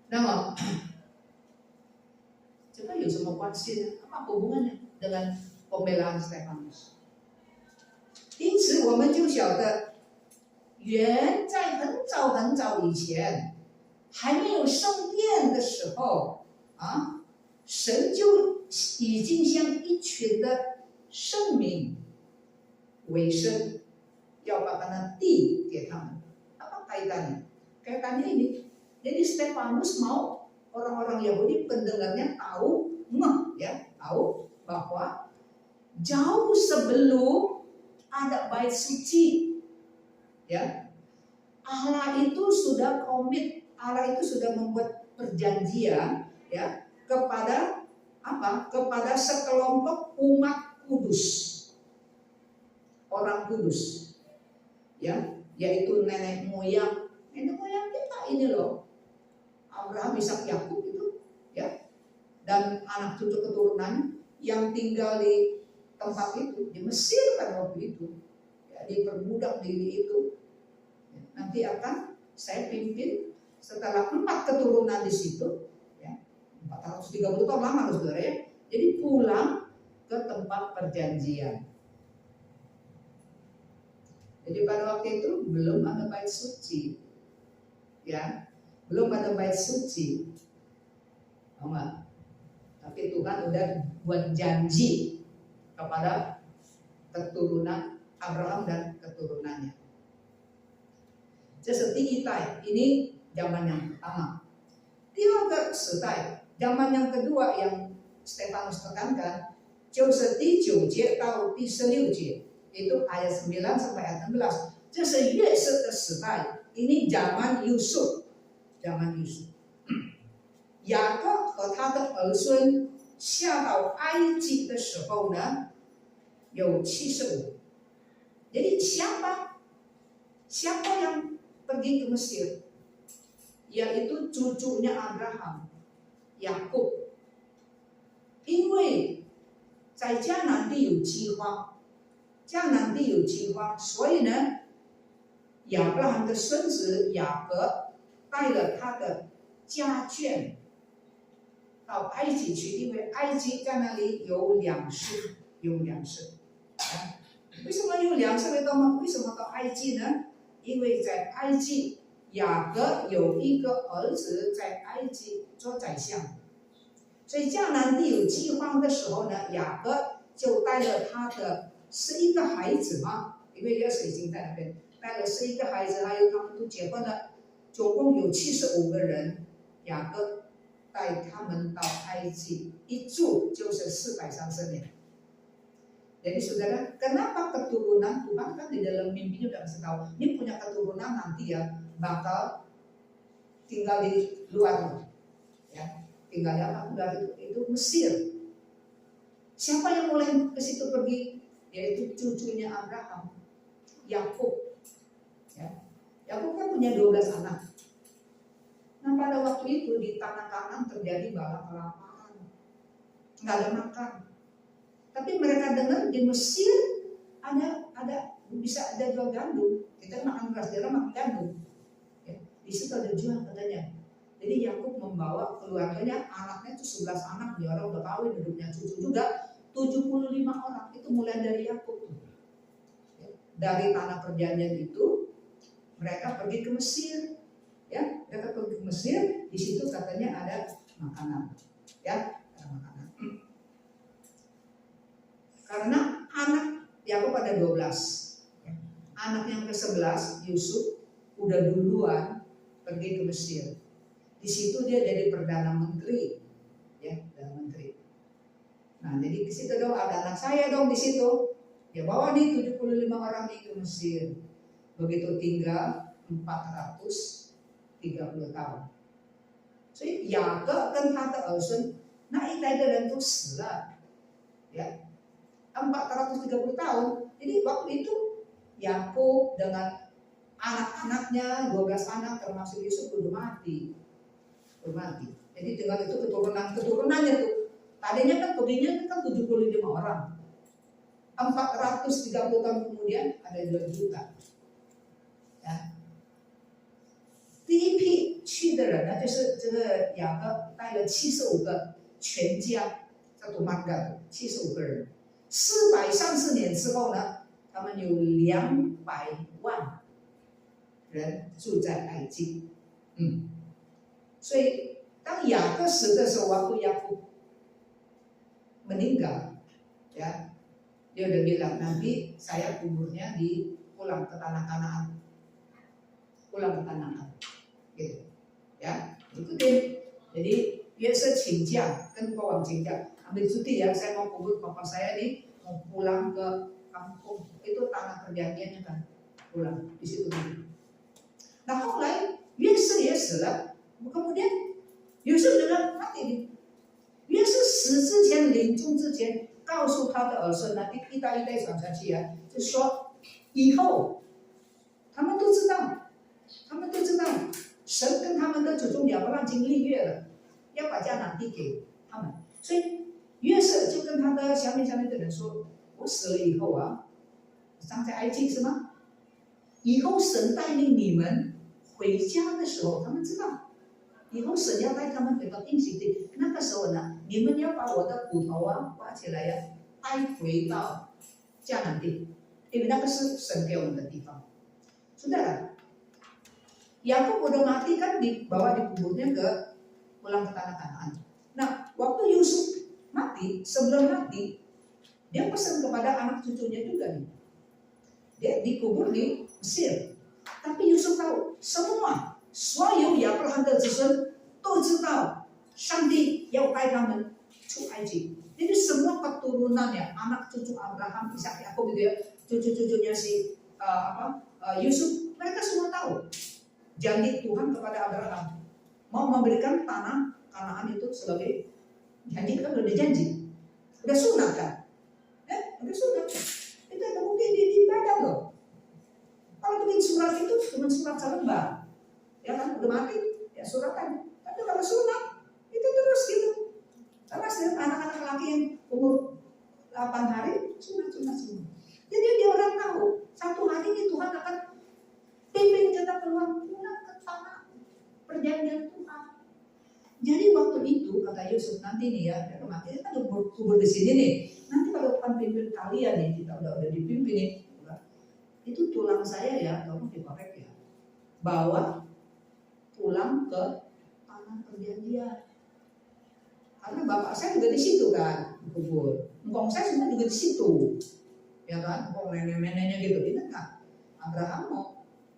Nah, coba yuk semua kuasin apa hubungannya dengan pembelaan Stefanus? 因此我们就晓得，原在很早很早以前，还没有圣殿的时候啊，神就已经向一群的圣民委身，要把那地给他们。Apa kaitannya? Kaitannya ini, jadi Stefanus mau orang-orang Yahudi pendengarnya tahu, tahu bahwa jauh sebelum ada bait suci, ya, Allah itu sudah komit, Allah itu sudah membuat perjanjian, ya, kepada apa? Kepada sekelompok umat kudus, orang kudus, ya, yaitu nenek moyang kita ini loh, Abraham, Ishak, Yakub itu, ya, dan anak cucu keturunan yang tinggal di tempat itu, di Mesir pada waktu itu, ya, diperbudak diri itu. Nanti akan saya pimpin setelah 4 keturunan di situ, ya, 430 tahun lama loh saudara ya. Jadi pulang ke tempat perjanjian. Jadi pada waktu itu belum ada bait suci, ya, belum ada bait suci, enggak. Tapi Tuhan udah buat janji kepada keturunan Abraham dan keturunannya. Ini zaman yang pertama. Zaman yang kedua yang Stefanus tekankan, 就是第9节到第16节, itu ayat 9 sampai ayat 16. 这是约瑟的时代, ini zaman Yusuf,雅各和他的儿孙下到埃及的时候呢，有75. Jadi siapa yang pergi ke Mesir? Yaitu cucunya Abraham, Yakub. 因为在迦南地有饥荒，所以呢，亚伯拉罕的孙子雅各带了他的家眷到埃及去，因为埃及在那里有粮食。为什么有粮食？为什么到埃及呢？因为在埃及，雅各有一个儿子在埃及做宰相，所以迦南地有饥荒的时候呢，雅各就带了他的11个孩子嘛，因为约瑟已经在那边，带了11个孩子，还有他们都结婚了，总共有75个人，雅各带他们到埃及，一住就是430年。Jadi saudara, kenapa keturunan Tuhan kan di dalam mimpinya udah kasih tahu, ini punya keturunan nanti ya bakal tinggal di luar, ya, tinggal di apa? Itu Mesir. Siapa yang mulai ke situ pergi? Yaitu cucunya Abraham, Yakub. Ya. Yakub kan punya 12 anak. Nah pada waktu itu di tanah Kanan terjadi bala kelaparan, nggak ada makan. Tapi mereka dengar di Mesir bisa ada jual gandum. Kita makan beras, dia makan gandum. Ya, di situ ada jual katanya. Jadi Yakub membawa keluarganya, anaknya itu 11 anak, dia orang udah kawin, hidupnya cucu juga 75 orang. Itu mulai dari Yakub. Ya, dari tanah perjanjian itu mereka pergi ke Mesir. Ya, mereka pergi ke Mesir, di situ katanya ada makanan. Ya, ada makanan. Karena anak Yakub ada 12. Anak yang ke-11 Yusuf udah duluan pergi ke Mesir. Di situ dia jadi perdana menteri, ya, perdana menteri. Nah, jadi di situ dong ada anak saya dong di situ. Dia bawa nih 75 orang nih ke Mesir. Begitu tinggal 430 tahun. 所以雅各跟他的儿孙那一代的人都死了，ya. 430 tahun. Jadi waktu itu Yakub dengan anak-anaknya 12 anak termasuk Yusuf udah mati. Jadi tinggal itu keturunannya tuh. Tadinya kan perginya kan 75 orang. 430 tahun kemudian ada 2 juta. Ya. 第一批去的人呢，就是这个雅各带了75个全家，叫做曼嘎，75个人。430年之后呢，他们有200万人住在埃及。所以当雅各死的时候，waktu Yakub meninggal, ya, dia udah bilang nanti saya kuburnya pulang ke tanah Kanaan, gitu, ya, ikutin. Jadi dia 请假，跟国王请假，ambil cuti ya, saya mau kubur papa saya nih, mau pulang ke kampung, itu tanah perjanjiannya kan, pulang di situ dulu. Nah 后来约瑟也死了，kemudian Yusuf juga mati nih. 约瑟死之前，临终之前，告诉他的儿孙呢，一代一代传下去啊，就说以后他们都知道，神跟他们的祖宗亚伯拉罕已经立约了，要把迦南地给他们。所以约瑟就跟他的下面的人说：“我死了以后啊，葬在埃及是吗？以后神带领你们回家的时候，他们知道。”以后神要带他们回到应许地，那个时候呢，你们要把我的骨头啊挖起来呀，带回到迦南地，因为那个是神给我们的地方。Saudara, Yakub udah mati kan dibawa dikuburnya pulang ke tanah Kanaan. Nah, waktu Yusuf mati, sebelum mati, dia pesan kepada anak cucunya juga nih. Dia dikubur di Mesir. Tapi Yusuf tahu semua 所有亚伯拉罕的子孙都知道，上帝要带他们出埃及。Jadi semua keturunannya, anak cucu Abraham, Ishak, Yakub gitu ya, cucu-cucunya si Yusuf, mereka semua tahu janji Tuhan kepada Abraham mau memberikan tanah Kanaan itu sebagai janji, kan udah dijanji, udah sunat kan, udah sunat. Itu ada bukti di Bible loh. Kalau bikin surat itu cuma surat selembar. Ya kan udah mati ya suratan, tapi kalau sunat itu terus gitu. Karena anak-anak laki yang umur 8 hari sunat. Jadi dia orang tahu satu hari ini Tuhan akan pimpin kita pulang ke tanah perjanjian Tuhan. Jadi waktu itu kata Yusuf, nanti nih ya, mati kita kubur di sini nih. Nanti kalau Tuhan pimpin kalian nih, kita udah dipimpin nih, itu tulang saya ya, kamu dikorek ya, bawa pulang ke tanah perjanjian. Karena bapak saya juga di situ kan kubur, engkong saya semua juga di situ, ya kan, engkong nenek-neneknya gitu. Ingat nggak? Abraham mau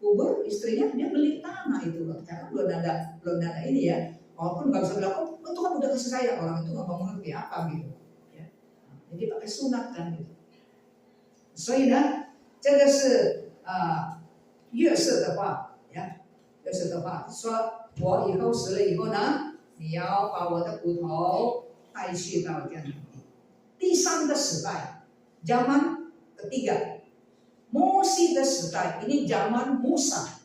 kubur istrinya, dia beli tanah itu loh, karena belum ada ini ya. Walaupun nggak bisa bilang, oh itu kan udah kasih saya, orang itu nggak mau mengerti apa gitu. Ya. Jadi pakai sunat kan gitu. 所以呢，这个是约瑟的话呀。就是的话，说我以后死了以后呢，你要把我的骨头带去到迦南地。第三个时代 zaman ketiga Mose 的时代 ini zaman Musa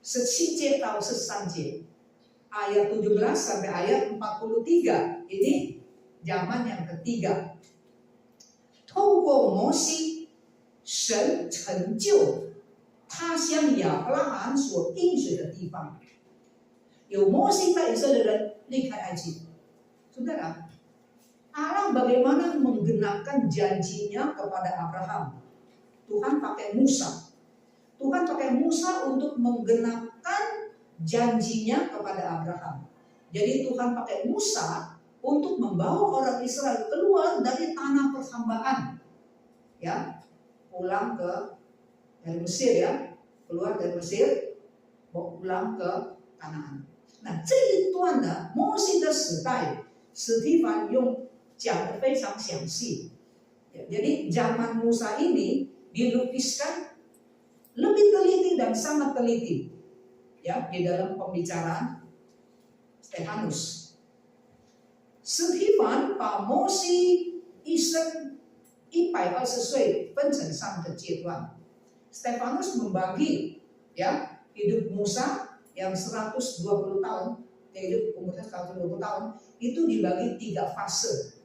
17节到13节 ayat 17 sampai ayat 43 ini zaman yang ketiga 透过摩西神成就他向亚伯拉罕所应许的地方，有摩西带以色列人离开埃及。Saudara, Allah bagaimana menggenapkan janjinya kepada Abraham? Tuhan pakai Musa. Tuhan pakai Musa untuk menggenapkan janjinya kepada Abraham. Jadi Tuhan pakai Musa untuk membawa orang Israel keluar dari tanah perhambaan, ya, pulang dari Mesir ya, keluar dari Mesir, pulang ke Kanaan。那这一段呢，摩西的时代，史蒂凡讲得非常详细。Jadi zaman Musa ini dilukiskan lebih teliti dan sangat teliti, ya, di dalam pembicaraan Stefanus。史蒂凡把摩西一生120岁分成3个阶段。Stefanus membagi ya hidup Musa yang 120 tahun, hidup umurnya 120 tahun itu dibagi 3 fase,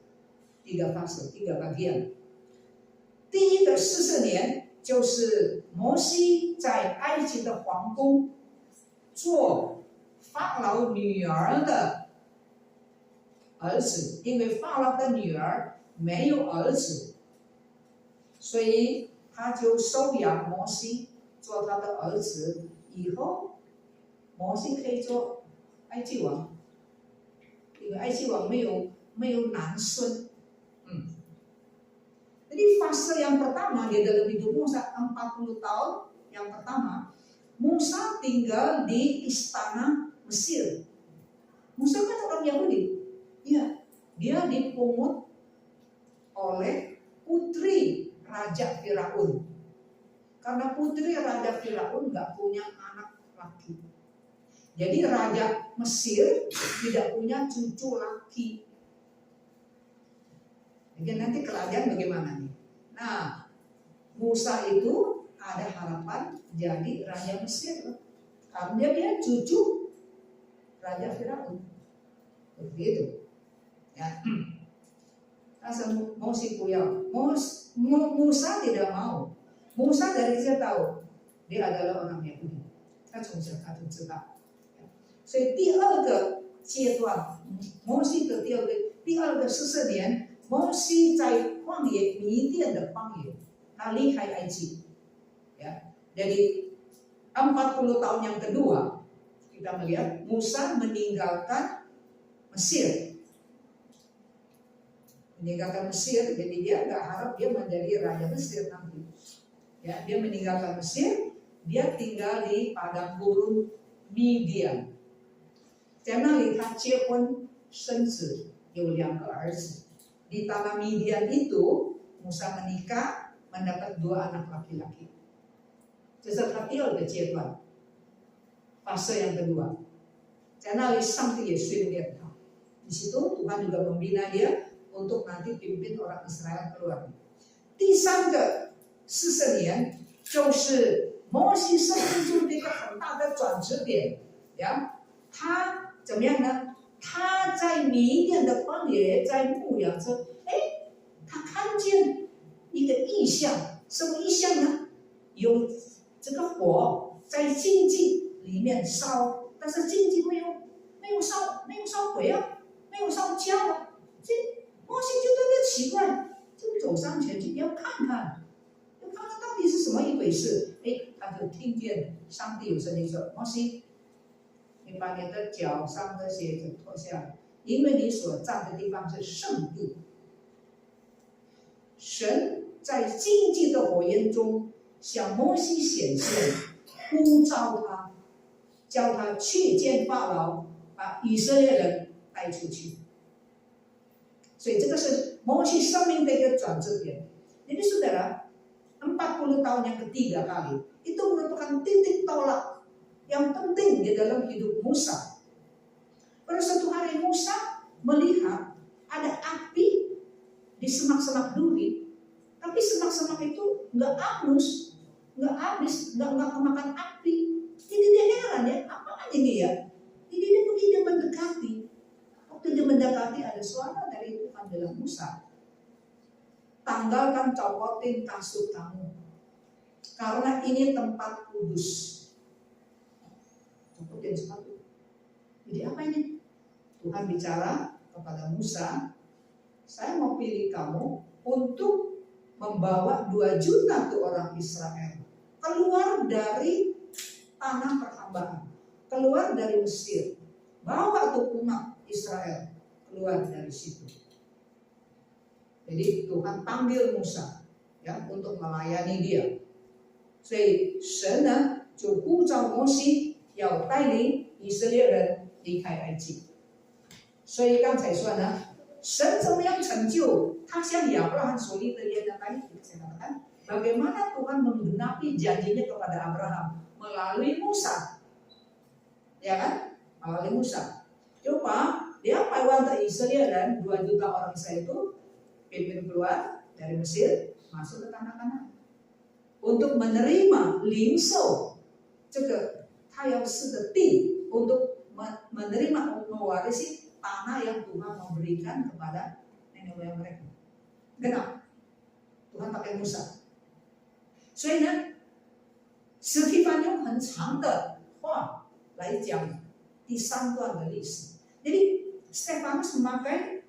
3 bagian。第一个40年就是摩西在埃及的皇宫做法老女儿的儿子，因为法老的女儿没有儿子，所以他就收养摩西做他的儿子，以后摩西可以做埃及王，因为埃及王没有男孙。Jadi fase yang pertama di dalam hidup Musa 40 tahun yang pertama, Musa tinggal di istana Mesir. Musa kan orang Yahudi, ya, dia dipungut oleh putri Raja Firaun. Karena putri Raja Firaun nggak punya anak laki. Jadi Raja Mesir tidak punya cucu laki. Jadi nanti kerajaan bagaimana nih? Nah, Musa itu ada harapan jadi Raja Mesir. Karena dia cucu Raja Firaun. Begitu. Ya. Musa tidak mau. Musa dari kecil tahu dia adalah orang Yahudi. 他从小他就知道。所以第二个阶段，摩西的第二个40年，摩西在旷野米甸的旷野，他离开埃及。Ya, jadi 40 tahun yang kedua kita melihat Musa meninggalkan Mesir. Meninggalkan Mesir, jadi dia nggak harap dia menjadi raja Mesir nanti. Ya, dia meninggalkan Mesir, dia tinggal di padang gurun Midian. 在那里他结婚生子，有2个儿子。Di tanah Midian itu Musa menikah, mendapat 2 anak laki-laki. 这是他第二个阶段，fase yang kedua. 在那里上帝也训练他， di situ Tuhan juga membina dia untuk nanti pimpin orang Israel keluar. 第三个40年就是摩西生命中的一个很大的转折点，呀，他怎么样呢？他在米甸的旷野在牧羊着，他看见一个异象，什么异象呢？有这个火在荆棘里面烧，但是荆棘没有烧毁啊，没有烧焦啊。这摩西就特别奇怪，就走上前去要看看到底是什么一回事。他就听见上帝有声音说：“摩西，你把你的脚上的鞋子脱下来，因为你所站的地方是圣地。”神在荆棘的火焰中向摩西显现，呼召他，叫他去见法老，把以色列人带出去。所以这个是摩西生命的一个转折点。Jadi saudara, 40 tahun yang ketiga kali itu merupakan titik tolak yang penting di dalam hidup Musa. Pada suatu hari Musa melihat ada api di semak-semak duri, tapi semak-semak itu nggak hangus, nggak habis, nggak kemakan api. Jadi dia heran ya, apaan ini ya? Jadi dia pergi dia mendekati. Waktu dia mendekati ada suara dari Tuhan dalam Musa. Tanggalkan, copotin kasut kamu, karena ini tempat kudus. Copotin sepatu. Jadi apa ini? Tuhan bicara kepada Musa, saya mau pilih kamu untuk membawa 2 juta tuh orang Israel keluar dari tanah perhambaan, keluar dari Mesir, bawa tuh umat Israel keluar dari situ. Jadi Tuhan panggil Musa ya untuk melayani dia. 所以神呢就呼召摩西要带领以色列人离开埃及。所以刚才说呢，神怎么样成就他向亚伯拉罕所立的约呢？tadi saya katakan bagaimana Tuhan menggenapi janjinya kepada Abraham melalui Musa, ya kan? Melalui Musa. Coba dia pawan以色列人2 juta orang Israel itu pimpin keluar dari Mesir masuk ke tanah Kanaan untuk menerima 领受这个他要赐的地 untuk menerima mewarisi tanah yang Tuhan memberikan kepada nenek moyang mereka. Kenapa? Tuhan pakai Musa. 所以呢，史提凡用很长的话来讲第3段的历史。Jadi Stefanus memakai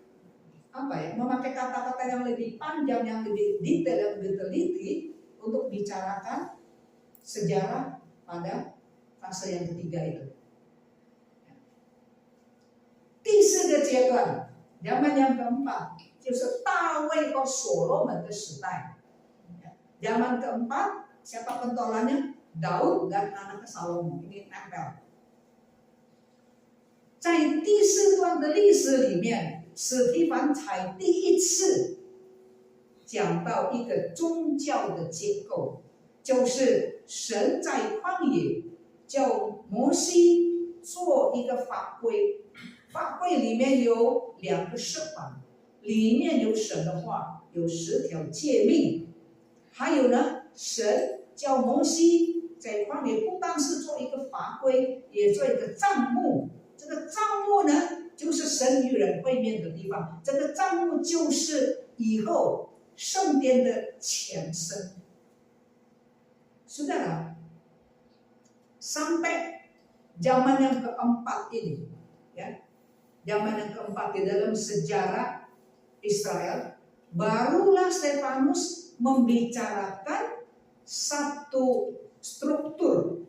memakai kata-kata yang lebih panjang, yang lebih detail, yang lebih teliti untuk bicarakan sejarah pada fase yang ketiga itu. 第四个阶段 zaman yang keempat 就是大卫和所罗门的时代。zaman keempat siapa pentolannya? Daud dan anak Salomo. Ini nempel. 在第四段的历史里面，史提凡才第一次讲到一个宗教的结构，就是神在旷野叫摩西做一个法规，法规里面有2个石板，里面有神的话，有10条诫命，还有呢，神叫摩西在旷野不单是做一个法规，也做一个帐幕。这个帐幕呢，就是神与人会面的地方。这个帐幕就是以后圣殿的前身。Saudara, sampai zaman yang keempat ini, ya, zaman yang keempat di dalam sejarah Israel, barulah Stefanus membicarakan satu struktur,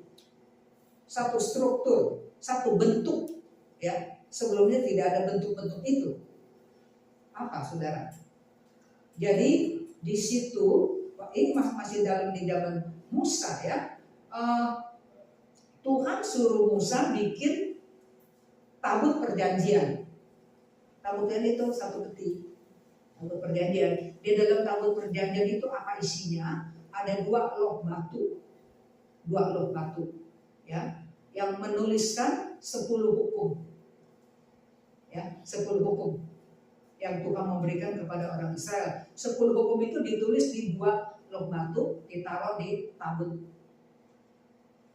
satu bentuk. Ya, sebelumnya tidak ada bentuk-bentuk itu. Apa, saudara? Jadi di situ, ini masih dalam di zaman Musa ya. Tuhan suruh Musa bikin tabut perjanjian. Tabutnya itu satu peti. Tabut perjanjian. Di dalam tabut perjanjian itu apa isinya? Ada 2 log batu. 2 log batu. Ya, yang menuliskan 10 hukum. Ya, 10 hukum yang Tuhan memberikan kepada orang Israel. 10 hukum itu ditulis di 2 log batu, ditaruh di tabut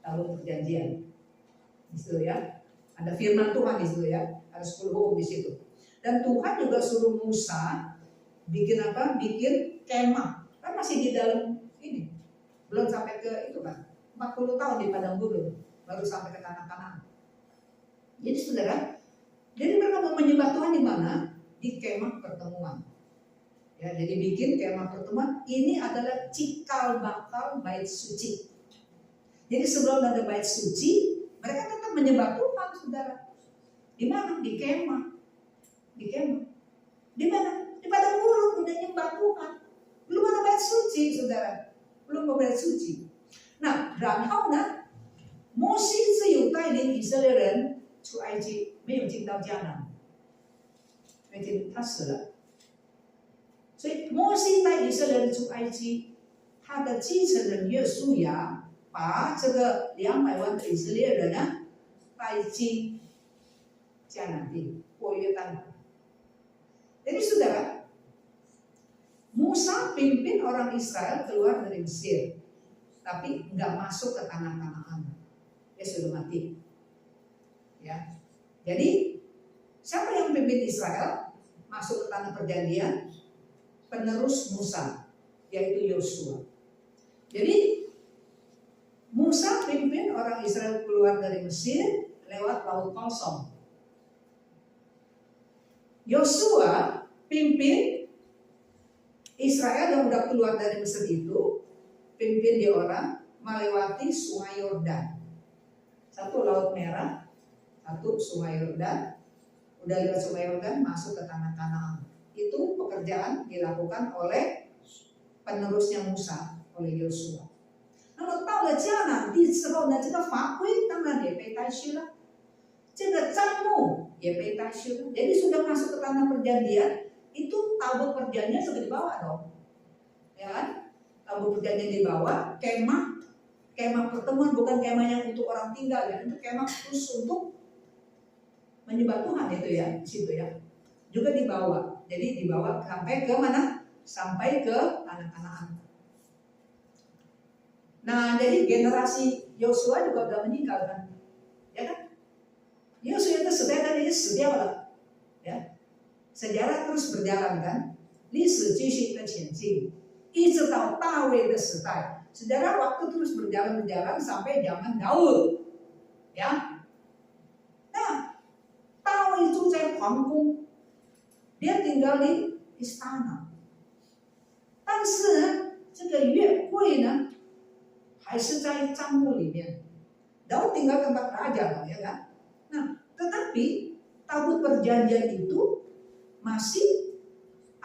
perjanjian. Di situ ya. Ada firman Tuhan di situ ya. Ada 10 hukum di situ. Dan Tuhan juga suruh Musa bikin apa? Bikin kemah. Kan masih di dalam ini. Belum sampai ke itu kan. 40 tahun di padang gurun baru sampai ke tanah Kanaan. Jadi saudara, jadi mereka mau menyembah Tuhan di mana? Di kemah pertemuan. Ya, jadi bikin kemah pertemuan. Ini adalah cikal bakal bait suci. Jadi sebelum ada bait suci, mereka tetap menyembah Tuhan, saudara. Di mana? Di kemah. Di kemah. Di mana? Di padang gurun udah nyembah Tuhan. Belum ada bait suci, saudara. Belum ada bait suci. 那然后呢，摩西只有带领以色列人出埃及，没有进到迦南，因为他死了。所以摩西带以色列人出埃及，他的继承人约书亚把这个200万的以色列人呢带进迦南地，过约旦河。Jadi saudara, Musa pimpin orang Israel keluar dari Mesir. Tapi nggak masuk ke tanah Kanaan, dia sudah mati. Ya, jadi siapa yang pimpin Israel masuk ke tanah perjanjian? Penerus Musa, yaitu Yosua. Jadi Musa pimpin orang Israel keluar dari Mesir lewat Laut Kosong. Yosua pimpin Israel yang udah keluar dari Mesir itu, pimpin dia orang melewati Sungai Yordan. Satu Laut Merah, satu Sungai Yordan. Udah lewat Sungai Yordan masuk ke tanah Kanaan. Itu pekerjaan dilakukan oleh penerusnya Musa, oleh Yosua. 那么到了迦南地之后呢，这个法规当然也被带去了，这个帐幕也被带去了。Jadi sudah masuk ke tanah perjanjian, itu tabut perjanjian sudah dibawa dong, ya kan? Tabut perjanjian dibawa, kemah pertemuan bukan kemah yang untuk orang tinggal ya, itu kemah khusus untuk menyembah Tuhan itu ya, di situ ya. Juga dibawa, jadi dibawa sampai ke mana? Sampai ke tanah Kanaan. Nah, jadi generasi Yosua juga sudah meninggal kan, ya kan? Yosua itu sebenarnya dia sedia lah, ya. Sejarah terus berjalan kan, 历史继续的前进，一直到大卫的时代。Sejarah waktu terus berjalan sampai zaman Daud, ya. Nah, Daud itu在皇宫，dia tinggal di istana. 但是呢，这这个月桂呢，还是在帐幕里面。Daud tinggal tempat raja, ya kan? Nah, tetapi tabut perjanjian itu masih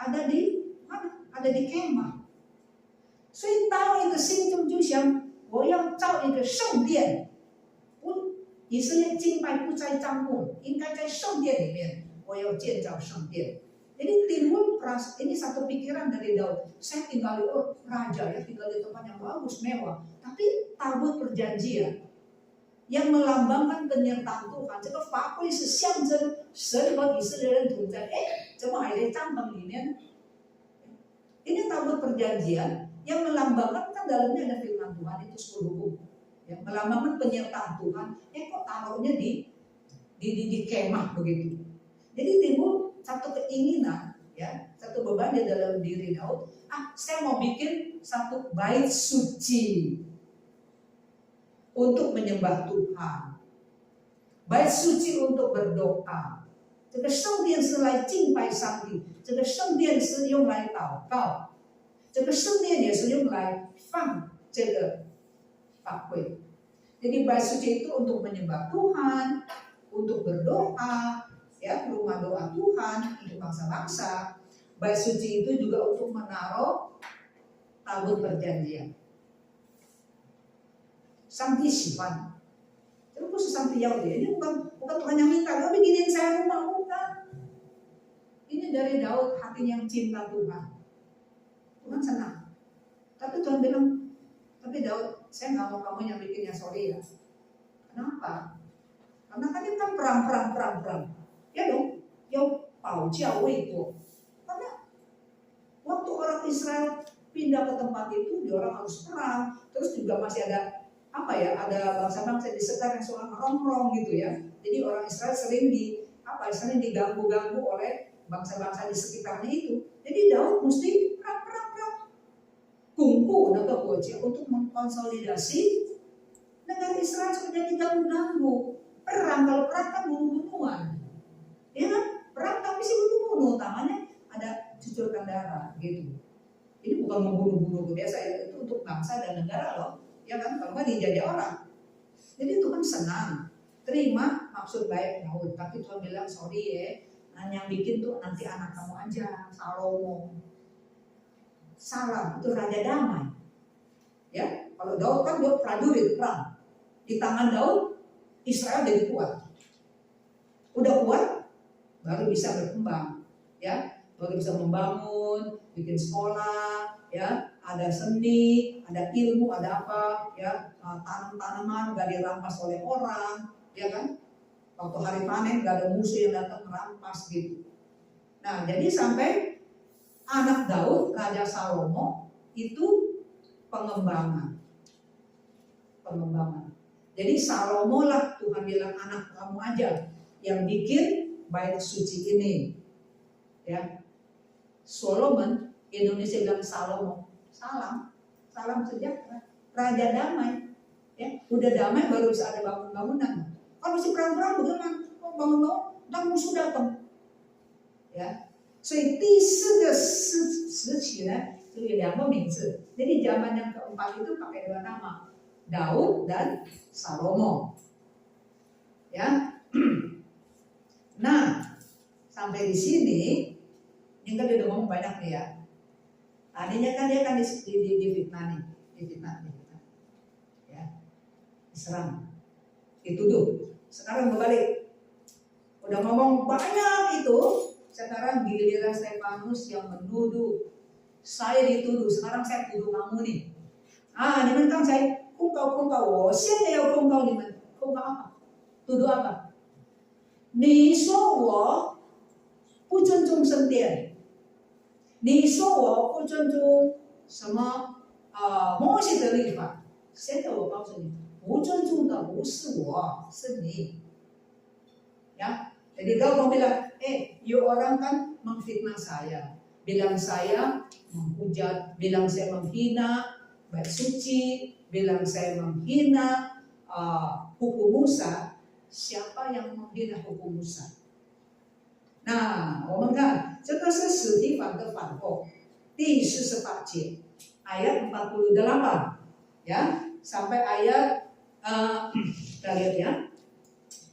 ada di mana? Ada di kemah. 所以大卫的心中就想，我要造一个圣殿。以色列敬拜不在帐幕，应该在圣殿里面。我要建造圣殿。Jadi timbul ini satu pikiran dari Daud. Saya tinggal di raja ya, tinggal di tempat yang bagus, mewah. Tapi tabut perjanjian yang melambangkan penyertaan Tuhan. 这个法柜是象征神和以色列人同在。怎么还在帐篷里面？ Ini tabut perjanjian yang melambangkan kan dalamnya ada firman Tuhan itu 10 hukum. Yang melambangkan penyertaan Tuhan. Kok taruhnya di kemah begitu. Jadi timbul satu keinginan, ya, satu beban di dalam diri Daud. Saya mau bikin satu bait suci untuk menyembah Tuhan, bait suci untuk berdoa. 这个圣殿是来敬拜上帝，这个圣殿是用来祷告，这个圣殿也是用来放这个法柜。Jadi bait suci itu untuk menyembah Tuhan, untuk berdoa. Ya, rumah doa Tuhan untuk bangsa-bangsa. Bait suci itu juga untuk menaruh tabut perjanjian. 上帝喜欢，这个不是上帝要的，ini bukan Tuhan yang minta, kau bikinin saya rumah, bukan. Ini dari Daud, hatinya yang cinta Tuhan. Tuhan senang. Tapi Tuhan bilang, tapi Daud, saya nggak mau kamu yang bikin, yang sorry ya. Kenapa? Karena kan ini kan perang. Ya dong, yang paujiao itu. Karena waktu orang Israel pindah ke tempat itu, dia orang harus perang. Terus juga masih ada ada bangsa-bangsa di sekitar yang suka ngerongrong gitu ya. Jadi orang Israel sering diganggu-ganggu oleh bangsa-bangsa di sekitarnya itu. Jadi Daud mesti perang. Kungku untuk mengkonsolidasi negara Israel supaya diganggu-ganggu. Perang, kalau perang kan bunuh-bunuhan. Ya kan? Perang tapi sih bunuh-bunuh, tangannya ada cucurkan darah gitu. Ini bukan membunuh-bunuh biasa ya, itu untuk bangsa dan negara loh. Ya kan? Kalau nggak dijadi orang. Jadi Tuhan senang, terima maksud baik Daud. Tapi Tuhan bilang sorry ya, yang bikin tuh nanti anak kamu aja, Salomo. Salam itu raja damai. Ya, kalau Daud kan dia prajurit perang. Di tangan Daud Israel jadi kuat. Udah kuat baru bisa berkembang, ya, baru bisa membangun, bikin sekolah, ya, ada seni, ada ilmu, ada apa, ya, tanam-tanaman gak dirampas oleh orang, ya kan? Waktu hari panen gak ada musuh yang datang merampas gitu. Nah, jadi sampai anak Daud, Raja Salomo itu pengembangan. Jadi Salomo lah Tuhan bilang anak kamu aja yang bikin bait suci ini, ya. Solomon, Indonesia bilang Salomo, salam sejahtera, raja damai, ya. Udah damai baru bisa ada bangunan. Kalau masih perang-perang bagaimana? Bangun dan musuh datang, ya. 所以第四个时期呢，就有2个名字。Jadi zaman yang keempat itu pakai 2 nama, Daud dan Salomo, ya. Nah, sampai di sini, ini kan dia udah ngomong banyak nih ya. Tadinya kan dia kan difitnah nih, ya, diserang, dituduh. Sekarang berbalik, udah ngomong banyak itu. Sekarang giliran Stefanus yang menuduh, saya dituduh. Sekarang saya tuduh kamu nih. Ini kan saya kungkau, siapa yang kungkau nih? Kungkau apa? Tuduh apa? 你说我不尊重圣殿，你说我不尊重什么摩西的律法。现在我告诉你，不尊重的不是我，是你。Ya, jadi kalau kamu bilang, orang kan memfitnah saya, bilang saya menghujat, bilang saya menghina bait suci, bilang saya menghina hukum Musa. Siapa yang menghina hukum Musa? Nah, 我们看这个是史提反的反驳，第48节 ayat 48 ya, sampai ayat kita lihat ya.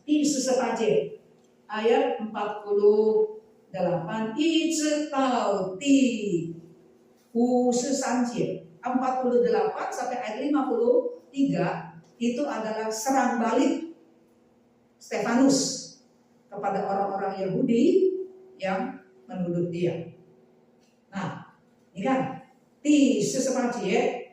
Di 48节 ayat 48一直到第53节 48 sampai ayat 53 itu adalah serang balik Stefanus kepada orang-orang Yahudi yang menuduh dia. Nah, ini kan di 48节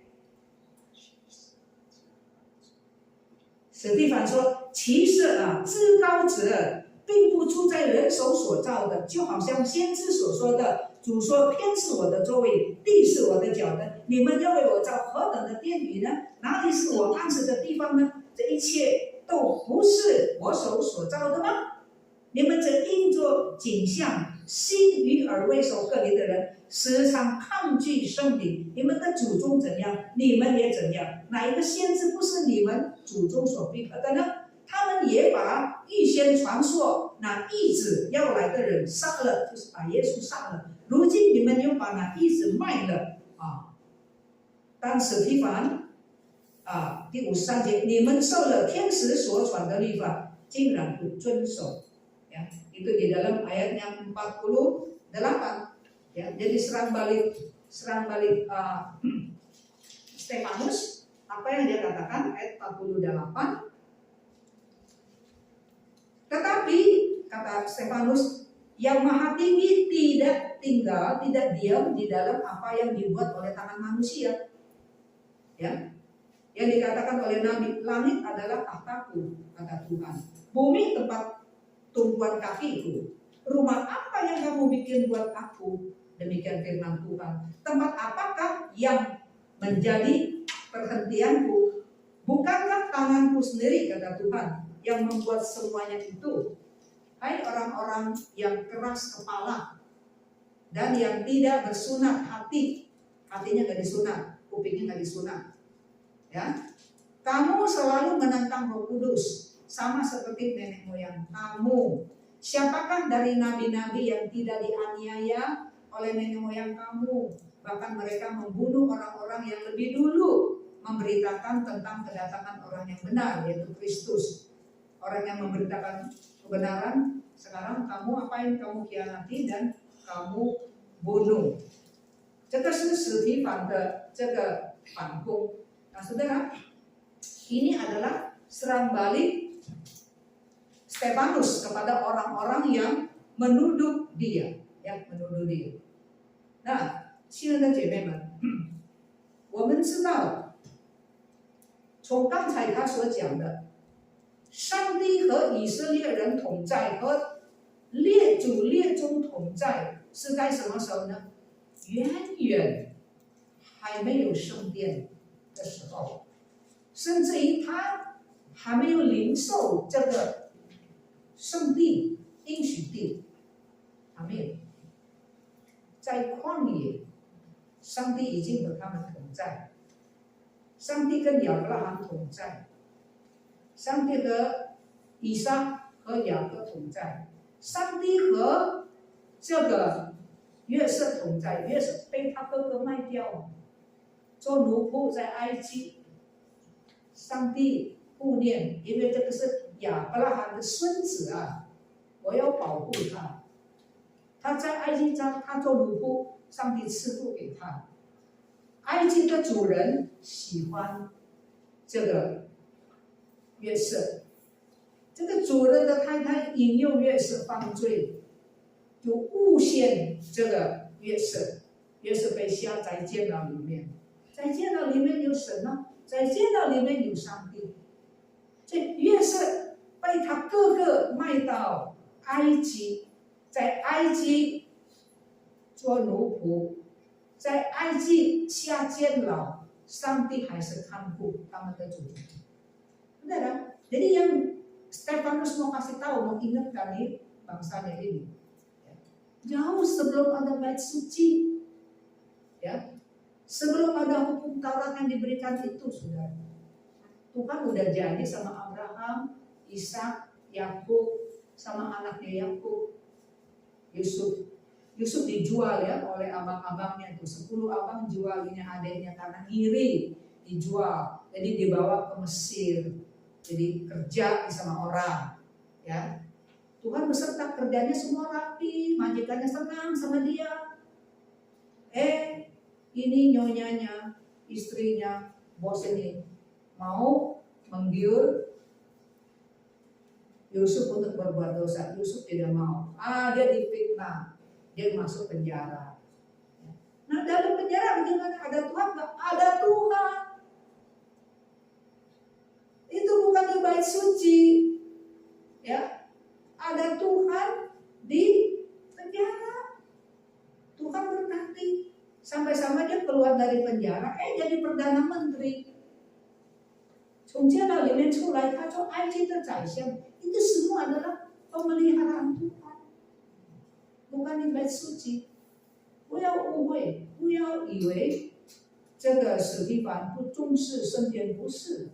史蒂凡说：“其实啊，至高者并不住在人手所造的，就好像先知所说的。主说：天是我的座位，地是我的脚凳。你们要为我造何等的殿宇呢？哪里是我安息的地方呢？这一切都不是我手所造的吗？你们这因着景象，心与耳为首隔离的人，时常抗拒圣灵。你们的祖宗怎样，你们也怎样。哪一个先知不是你们祖宗所逼迫的呢？他们也把预先传说那义子要来的人杀了，就是把耶稣杀了。如今你们又把那义子卖了啊！当史提凡第53节，你们受了天使所传的律法，竟然不遵守。Ya, itu di dalam ayat yang 48 ya. Jadi serang balik Stefanus, apa yang dia katakan ayat 48. Tetapi kata Stefanus, yang maha tinggi tidak diam di dalam apa yang dibuat oleh tangan manusia. Ya. Yang dikatakan oleh Nabi, langit adalah tahtaku, kata Tuhan. Bumi tempat tumpuan kakiku. Rumah apa yang kamu bikin buat aku? Demikian firman Tuhan. Tempat apakah yang menjadi perhentianku? Bukankah tanganku sendiri, kata Tuhan, yang membuat semuanya itu? Hai orang-orang yang keras kepala dan yang tidak bersunat hati. Hatinya gak disunat, kupingnya gak disunat. Ya, kamu selalu menentang Roh Kudus, sama seperti nenek moyang kamu. Siapakah dari nabi-nabi yang tidak dianiaya oleh nenek moyang kamu? Bahkan mereka membunuh orang-orang yang lebih dulu memberitakan tentang kedatangan orang yang benar, yaitu Kristus. Orang yang memberitakan kebenaran, sekarang kamu apain? Kamu khianati dan kamu bunuh. 这个是史提反的这个反攻。Nah, saudara, ini adalah serang balik Stefanus kepada orang-orang yang menuduh dia, Nah, 亲爱的姐妹们，我们知道，从刚才他所讲的，上帝和以色列人同在，和列宗同在，是在什么时候呢？远远还没有圣殿的时候，甚至于他还没有领受这个圣地应许地，还没有。在旷野，上帝已经和他们同在，上帝跟亚伯拉罕同在，上帝和以撒和雅各同在，上帝和这个约瑟同在。约瑟被他哥哥卖掉，做奴仆在埃及。上帝顾念，因为这个是亚伯拉罕的孙子啊，我要保护他。他在埃及他做奴仆，上帝赐福给他。埃及的主人喜欢这个约瑟，这个主人的太太引诱约瑟犯罪，就诬陷这个约瑟，约瑟被下在监牢里面，在监牢里面有神呢，在监牢里面有上帝。这约瑟被他哥哥卖到埃及，在埃及做奴仆，在埃及下监牢，上帝还是看顾他们的主人。Saudara, jadi yang Stefanus mau kasih tahu, mau ingatkan nih bangsanya ini, jauh sebelum ada bait suci, ya, sebelum ada hukum Taurat yang diberikan itu, saudara, Tuhan udah janji sama Abraham, Ishak, Yakub, sama anaknya Yakub, Yusuf. Yusuf dijual ya oleh abang-abangnya itu. 10 abang jual ini adiknya karena iri, dijual. Jadi dibawa ke Mesir. Jadi kerja sama orang. Ya. Tuhan beserta, kerjanya semua rapi, majikannya senang sama dia. Ini nyonyanya, istrinya, bos ini mau menggiur Yusuf untuk berbuat dosa. Yusuf tidak mau. Dia difitnah. Dia masuk penjara. Nah, dalam penjara bagaimana? Ada Tuhan nggak? Ada Tuhan. Itu bukan di bait suci. Ya. Ada Tuhan di penjara. Tuhan berkati. Sampai-sampai dia keluar dari penjara, jadi Perdana Menteri. 从监牢里面出来，他做埃及的宰相， itu semua adalah pemeliharaan Tuhan, bukan di bait suci. 不要误会，不要以为这个史蒂凡不重视圣殿，不是。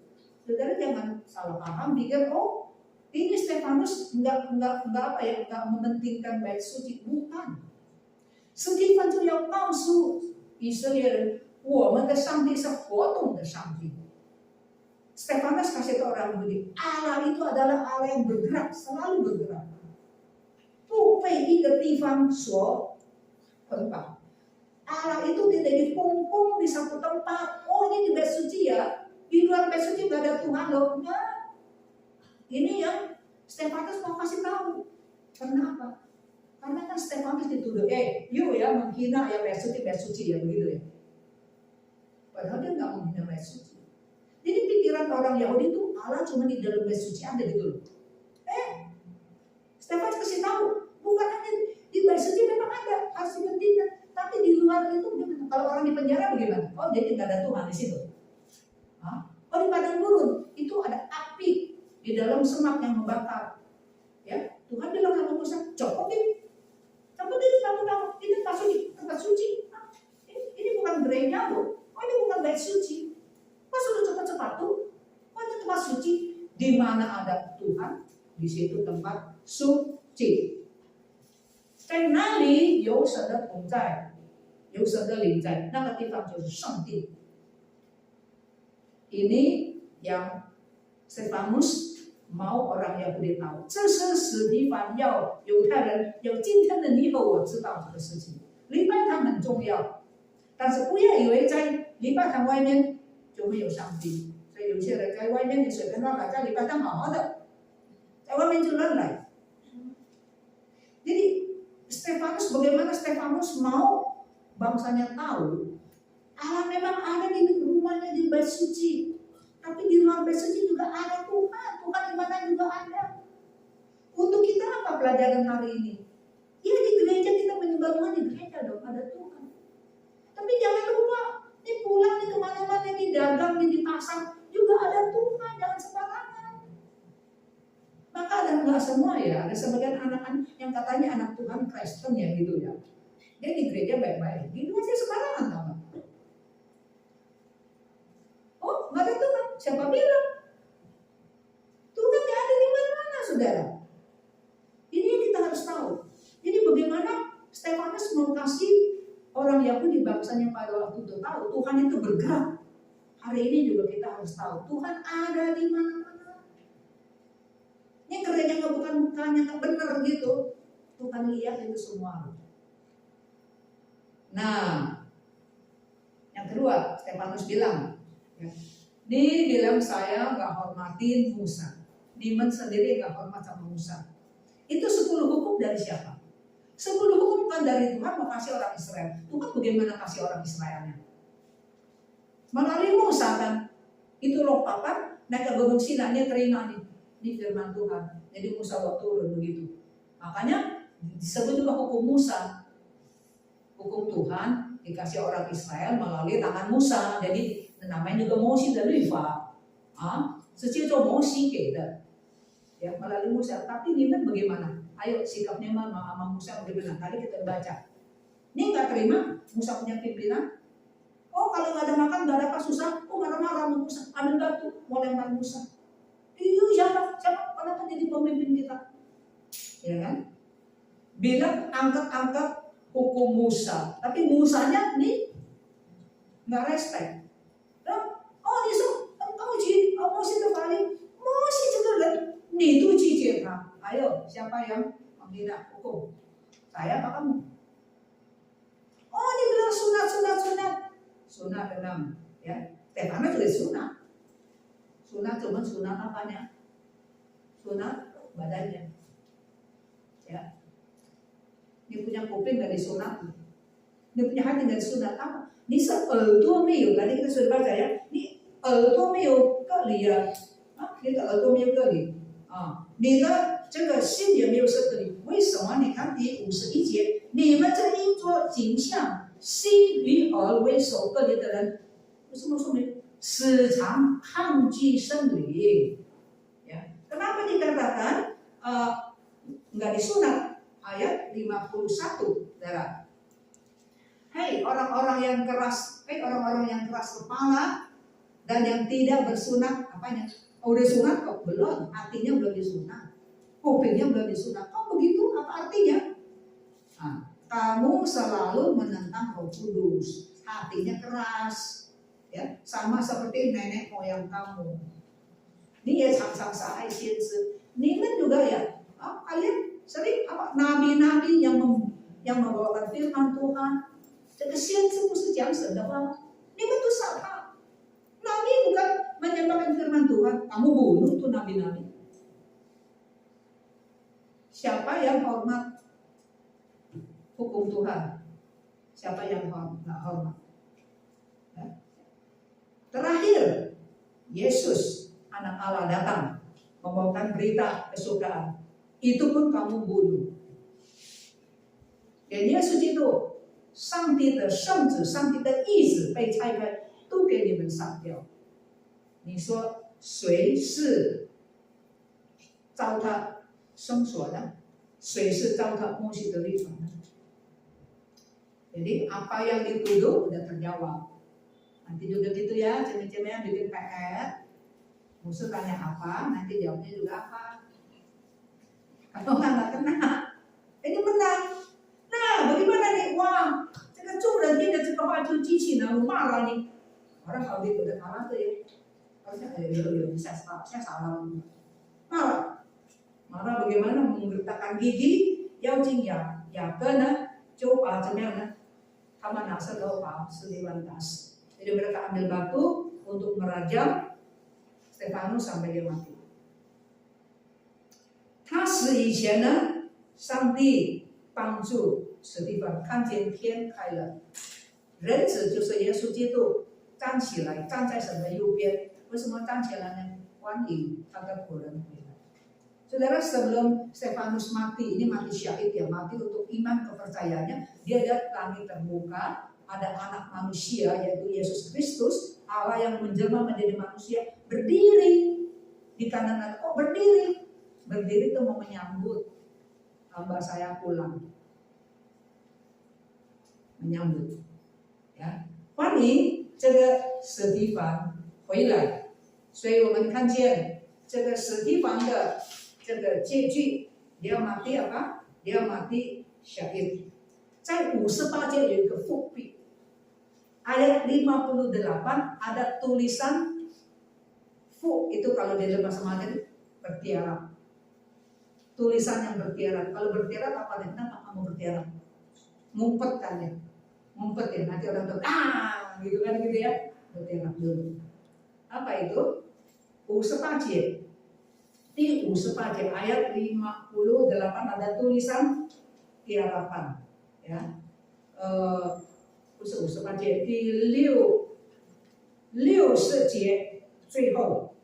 Saudara jangan salah paham, pikir ini Stefanus enggak mementingkan bait suci, bukan. 史蒂凡就要告诉以色列人，我们的上帝是活动的上帝。 Stefanus kasih tahu orang begini, Allah itu adalah Allah yang bergerak, selalu bergerak. 不被一个地方所捆绑. Allah itu tidak dikungkung di satu tempat. Ini di bait suci ya. Di luar bait suci nggak ada Tuhan loh. Enggak. Ini yang Stefanus mau kasih tahu. Kenapa? Karena kan Stefanus dituduh, you ya menghina ya bait suci ya begitu ya. Padahal dia nggak menghina bait suci. Jadi pikiran orang Yahudi itu Allah cuma di dalam bait suci ada gitu loh. Stefanus kasih tahu, bukan hanya di bait suci memang ada harus dipentingkan, tapi di luar itu gimana? Kalau orang di penjara bagaimana? Jadi nggak ada Tuhan di situ. Di padang gurun itu ada api di dalam semak yang membakar. Ya, Tuhan bilang sama Musa, copotin kamu, ini masuk di tempat suci. Ini bukan gereja loh. Ini bukan bait suci. Sudah cepat-cepat tuh, itu tempat suci. Di mana ada Tuhan, di situ tempat suci. 在哪里有神的同在，有神的灵在，那个地方就是圣地。Ini yang Stefanus mau orang Yahudi tahu，这是史蒂凡要犹太人有今天的你和我知道这个事情。礼拜堂很重要，但是不要以为在礼拜堂外面 就没有上帝，所以有些人在外面你随便乱来，在礼拜堂好好的，在外面就乱来。Jadi Stefanus, bagaimana Stefanus mau bangsanya tahu Allah memang ada di rumahnya di bait suci, tapi di luar bait suci juga ada Tuhan. Tuhan di mana juga ada. Untuk kita apa pelajaran hari ini? Ya di gereja kita menyembah Tuhan, di gereja dong ada Tuhan. Tapi jangan lupa, di pulang di kemana-mana, di dagang, di pasar juga ada Tuhan, jangan sembarangan. Maka ada nggak semua ya, ada sebagian anak-anak yang katanya anak Tuhan Kristen ya gitu ya. Dia di gereja baik-baik, di luar sih sembarangan tau nggak? Nggak ada Tuhan, siapa bilang? Tuhan nggak ada di mana-mana, saudara. Ini yang kita harus tahu. Jadi bagaimana Stefanus mau kasih orang Yahudi bangsanya pada waktu itu tahu Tuhan itu bergerak. Hari ini juga kita harus tahu Tuhan ada di mana-mana. Ini kerjanya bukan-bukannya nggak benar gitu. Tuhan lihat itu semua. Nah, yang kedua Stefanus bilang, dia bilang saya nggak hormatin Musa. Niman sendiri nggak hormat sama Musa. Itu 10 hukum dari siapa? 10 hukum bukan dari Tuhan mau kasih orang Israel. Tuhan bagaimana kasih orang Israelnya? Melalui Musa kan. Itu loh papan naik ke gunung Sinai, dia terima nih di firman Tuhan. Jadi Musa bawa turun begitu. Makanya disebut juga hukum Musa. Hukum Tuhan dikasih orang Israel melalui tangan Musa. Jadi namanya juga Mose dan Lefa. 是借助摩西给的。Ya, melalui Musa. Tapi ini kan bagaimana? Ayo sikapnya sama Musa bagaimana? Tadi kita baca. Ini nggak terima Musa punya pimpinan. Kalau nggak ada makan, nggak ada apa susah. Marah-marah sama Musa. Ambil batu, mau lempar Musa. Siapa? Kenapa jadi pemimpin kita? Ya kan? Bilang angkat hukum Musa. Tapi Musanya nih nggak respect. Oh,你说高级，摩西的法律，摩西这个人你都拒绝他，还有 siapa yang membina hukum? Saya apa kamu? Oh, dia bilang sunat memang, ya. Stefanus juga sunat. Sunat cuma sunat apanya? Sunat badannya, ya. Dia punya kuping nggak disunat, dia punya hati nggak disunat apa? 你是耳朵没有，tadi kita sudah baca ya. 你耳朵没有割礼啊，你的耳朵没有割礼啊，你的这个心也没有受割礼。为什么？你看第51节，你们这因着景象，心与耳为首割礼的人，为什么说明时常抗拒圣灵？ Ya, kenapa dikatakan nggak disunat? Ayat 51, saudara. Hei orang-orang yang keras kepala dan yang tidak bersunat, apanya? Oh, udah sunat kok? Belum, hatinya belum disunat, kupingnya belum disunat. Oh begitu, apa artinya? Nah, kamu selalu menentang Roh Kudus, hatinya keras, ya, sama seperti nenek moyang kamu. Ini ya sang-sang先知, 你们 juga ya, kalian sering apa nabi-nabi yang membawakan firman Tuhan. 这个先知不是讲神的话吗？你们都杀他。Nabi bukan menyampaikan firman Tuhan, kamu bunuh tuh nabi-nabi. Siapa yang hormat hukum Tuhan? Siapa yang nggak hormat? Ya. Terakhir, Yesus anak Allah datang membawakan berita kesukaan. Itu pun kamu bunuh. Dan Yesus itu 上帝的圣子，上帝的意志被拆开，都给你们杀掉。你说谁是糟蹋圣所的？谁是糟蹋摩西的律法呢？ Jadi apa yang dituduh udah terjawab. Nanti juga gitu ya, cemil-cemil bikin PR. Musuh tanya apa, nanti jawabnya juga apa. Kalau nggak kena, ini menang. Nah, bagaimana nih? Wah, 这个众人听着这个话就激起呢，骂了你。Orang kalau gitu udah kalah tuh ya. Harusnya saya salah. Marah bagaimana menggertakkan gigi, 妖精雅各呢就把怎么样呢？他们拿着刀把斯蒂凡打死。Jadi mereka ambil batu untuk merajam Stefanus sampai dia mati. 他死以前呢，上帝帮助史蒂凡看见天开了，人子就是耶稣基督站起来，站在神的右边。为什么站起来呢？欢迎他的仆人回来。Saudara, sebelum Stefanus mati, ini mati syahid ya, mati untuk iman kepercayaannya, dia lihat langit terbuka, ada anak manusia yaitu Yesus Kristus, Allah yang menjelma menjadi manusia, berdiri di kanan Allah. Kok berdiri? Berdiri itu mau menyambut hamba saya pulang. Menyambut. Ya. 欢迎这个史蒂凡回来。所以我们看见这个史蒂凡的这个结局， dia mati apa? Dia mati syahid. 在58节有一个伏笔。Ayat 58 ada tulisan fu, itu kalau di bahasa Mandarin bertiarap. Tulisan yang bertiarap. Kalau bertiarap apa nih? Kenapa kamu bertiarap? Ngumpet kan ya? Ngumpet ya, nanti orang tuh gitu kan gitu ya. Bertiarap dulu. Apa itu? 58节. Di 58 ayat 58 ada tulisan tiarapan ya. 58节 第60节最后，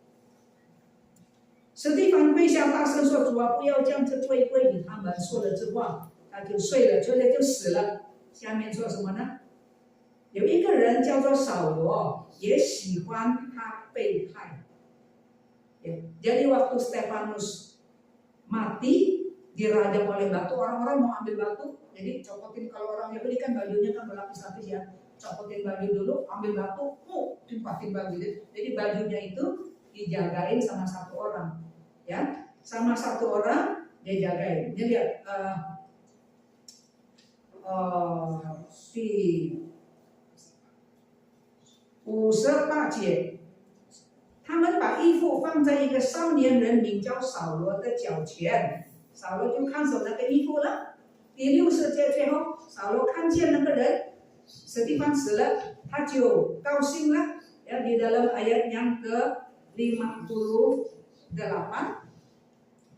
史蒂凡跪下大声说：“主啊，不要将这罪归于他们。”说了这话，他就睡了，睡了就死了。下面说什么呢？有一个人叫做扫罗，也喜欢他被害。Ya, jadi waktu Stefanus mati dirajam oleh batu, orang-orang mau ambil batu, jadi copotin, kalau orang Yahudi kan bajunya kan berlapis-lapis ya, copotin baju dulu, ambil batu, timpatin baju. Jadi bajunya itu dijagain sama satu orang, ya, sama satu orang dia jagain. Jadi lihat 第58节，他们把衣服放在一个少年人名叫扫罗的脚前，扫罗就看守那个衣服了。第60节最后，扫罗看见那个人史蒂凡死了，他就高兴了。Ya, di dalam ayat yang ke-58,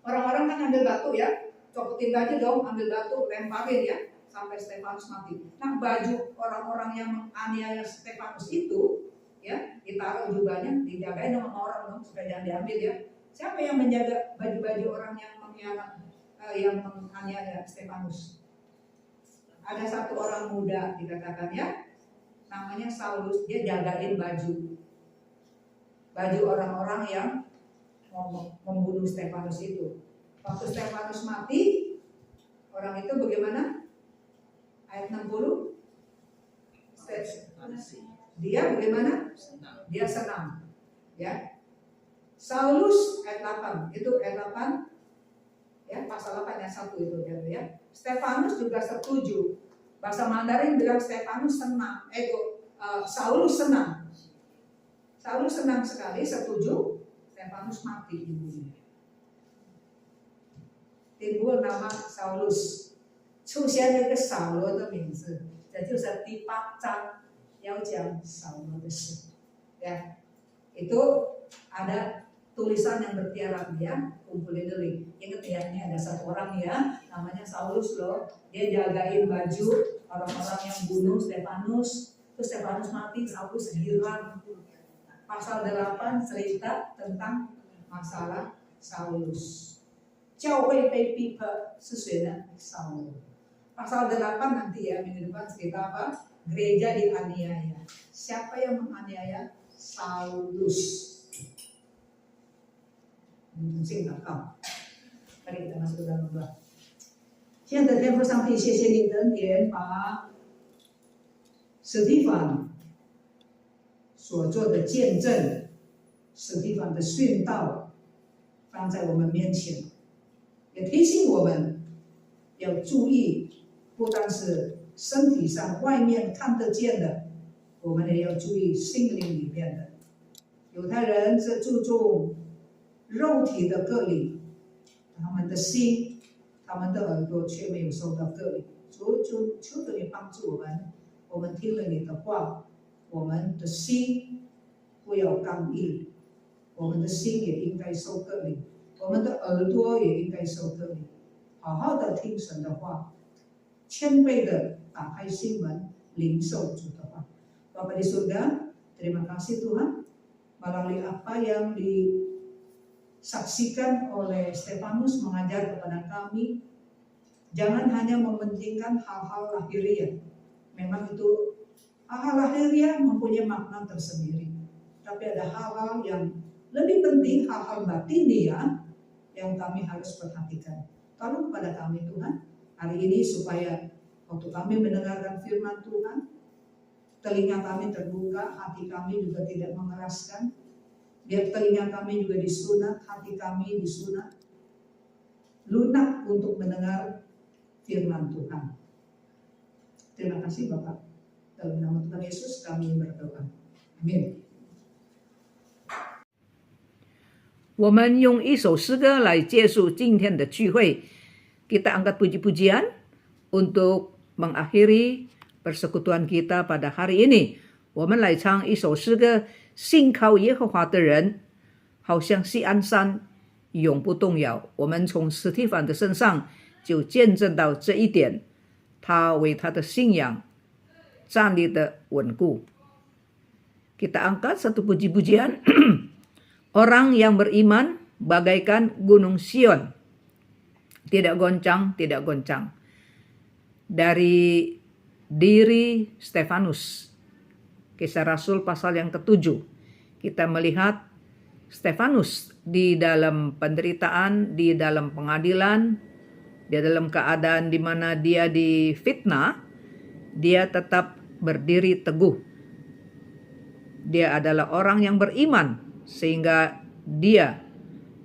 orang-orang kan ambil batu ya, copotin baju dong, ambil batu, lemparin ya, sampai Stefanus mati. Nah, baju orang-orang yang menganiaya Stefanus itu, ya, ditaruh jubahnya, dijagain sama orang dong, supaya jangan diambil ya. Siapa yang menjaga baju-baju orang yang menganiaya Stefanus? Ada satu orang muda dikatakan ya, namanya Saulus, dia jagain baju orang-orang yang membunuh Stefanus itu. Waktu Stefanus mati, orang itu bagaimana? Ayat 60. Dia bagaimana? Dia senang. Ya. Saulus ayat 8, itu ayat 8. Ya, pasal 8 ayat 1 itu ya. Stefanus juga setuju. Bahasa Mandarin bilang Stefanus senang. Saulus senang. Saulus senang sekali, setuju. Stefanus mati dibunuh. Timbul nama Saulus. 出现那个扫罗的名字，这就是第8章要讲扫罗的事。Ya, itu ada tulisan yang bertiarap ya, kumpulin dulu. Ingat ya, ini ada satu orang ya, namanya Saulus loh. Dia jagain baju orang-orang yang bunuh Stefanus. Terus Stefanus mati, Saulus hilang. Pasal 8 cerita tentang masalah Saulus. 教会被逼迫是谁呢？扫罗。Pasal 8 nanti ya, minggu depan cerita apa? Gereja dianiaya. Siapa yang menganiaya? Saulus. Sing nakal. Mari kita masuk ke dalam doa. 亲爱的天父上帝，谢谢你的恩典，把史蒂凡所做的见证，史蒂凡的殉道放在我们面前，也提醒我们要注意，不单是身体上外面看得见的，我们也要注意心灵里面的。犹太人是注重肉体的割礼，他们的心、他们的耳朵却没有受到割礼。求求你帮助我们，我们听了你的话，我们的心不要刚硬，我们的心也应该受割礼，我们的耳朵也应该受割礼，好好的听神的话，谦卑的打开心门，领受主的话。Bapa di surga, terima kasih Tuhan, melalui apa yang disaksikan oleh Stefanus mengajar kepada kami, jangan hanya mementingkan hal-hal lahiriah. Memang itu hal-hal lahiriah mempunyai makna tersendiri, tapi ada hal-hal yang lebih penting, hal-hal batiniah yang kami harus perhatikan. Tolong kepada kami Tuhan hari ini supaya waktu kami mendengarkan firman Tuhan, telinga kami terbuka, hati kami juga tidak mengeraskan. Biar telinga kami juga disunat, hati kami disunat, lunak untuk mendengar firman Tuhan. Terima kasih Bapak. Dalam nama Tuhan Yesus kami berdoa. Amin. 我们用一首诗歌来结束今天的聚会. Kita angkat puji-pujian untuk mengakhiri persekutuan kita pada hari ini. 我们来唱一首诗歌，信靠耶和华的人，好像锡安山，永不动摇。我们从史蒂凡的身上就见证到这一点，他为他的信仰站立的稳固。Kita angkat satu puji-pujian. Orang yang beriman bagaikan gunung Sion, tidak goncang, tidak goncang. Dari diri Stefanus, Kisah Rasul pasal yang ke-7, kita melihat Stefanus di dalam penderitaan, di dalam pengadilan, di dalam keadaan di mana dia difitnah, dia tetap berdiri teguh. Dia adalah orang yang beriman, sehingga dia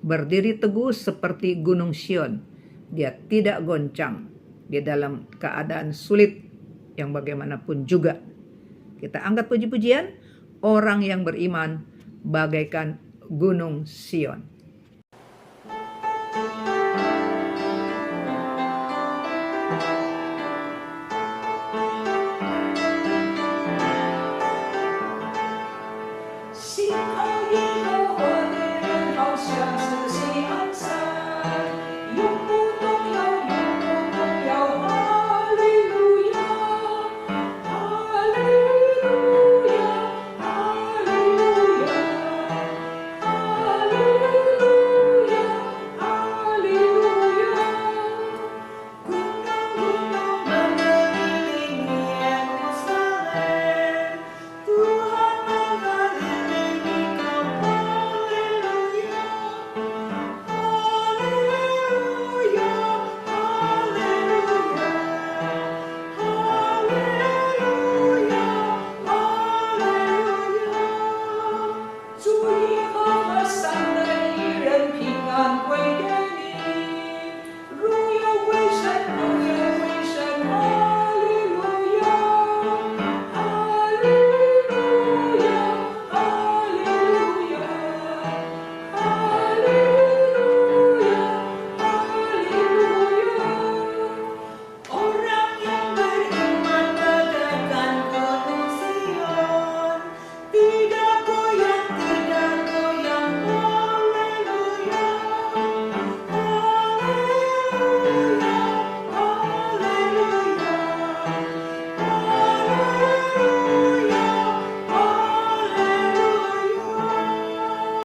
berdiri teguh seperti gunung Sion. Dia tidak goncang. di dalam keadaan sulit yang bagaimanapun juga. Kita angkat puji-pujian, orang yang beriman bagaikan gunung Sion.信靠耶和华的人好像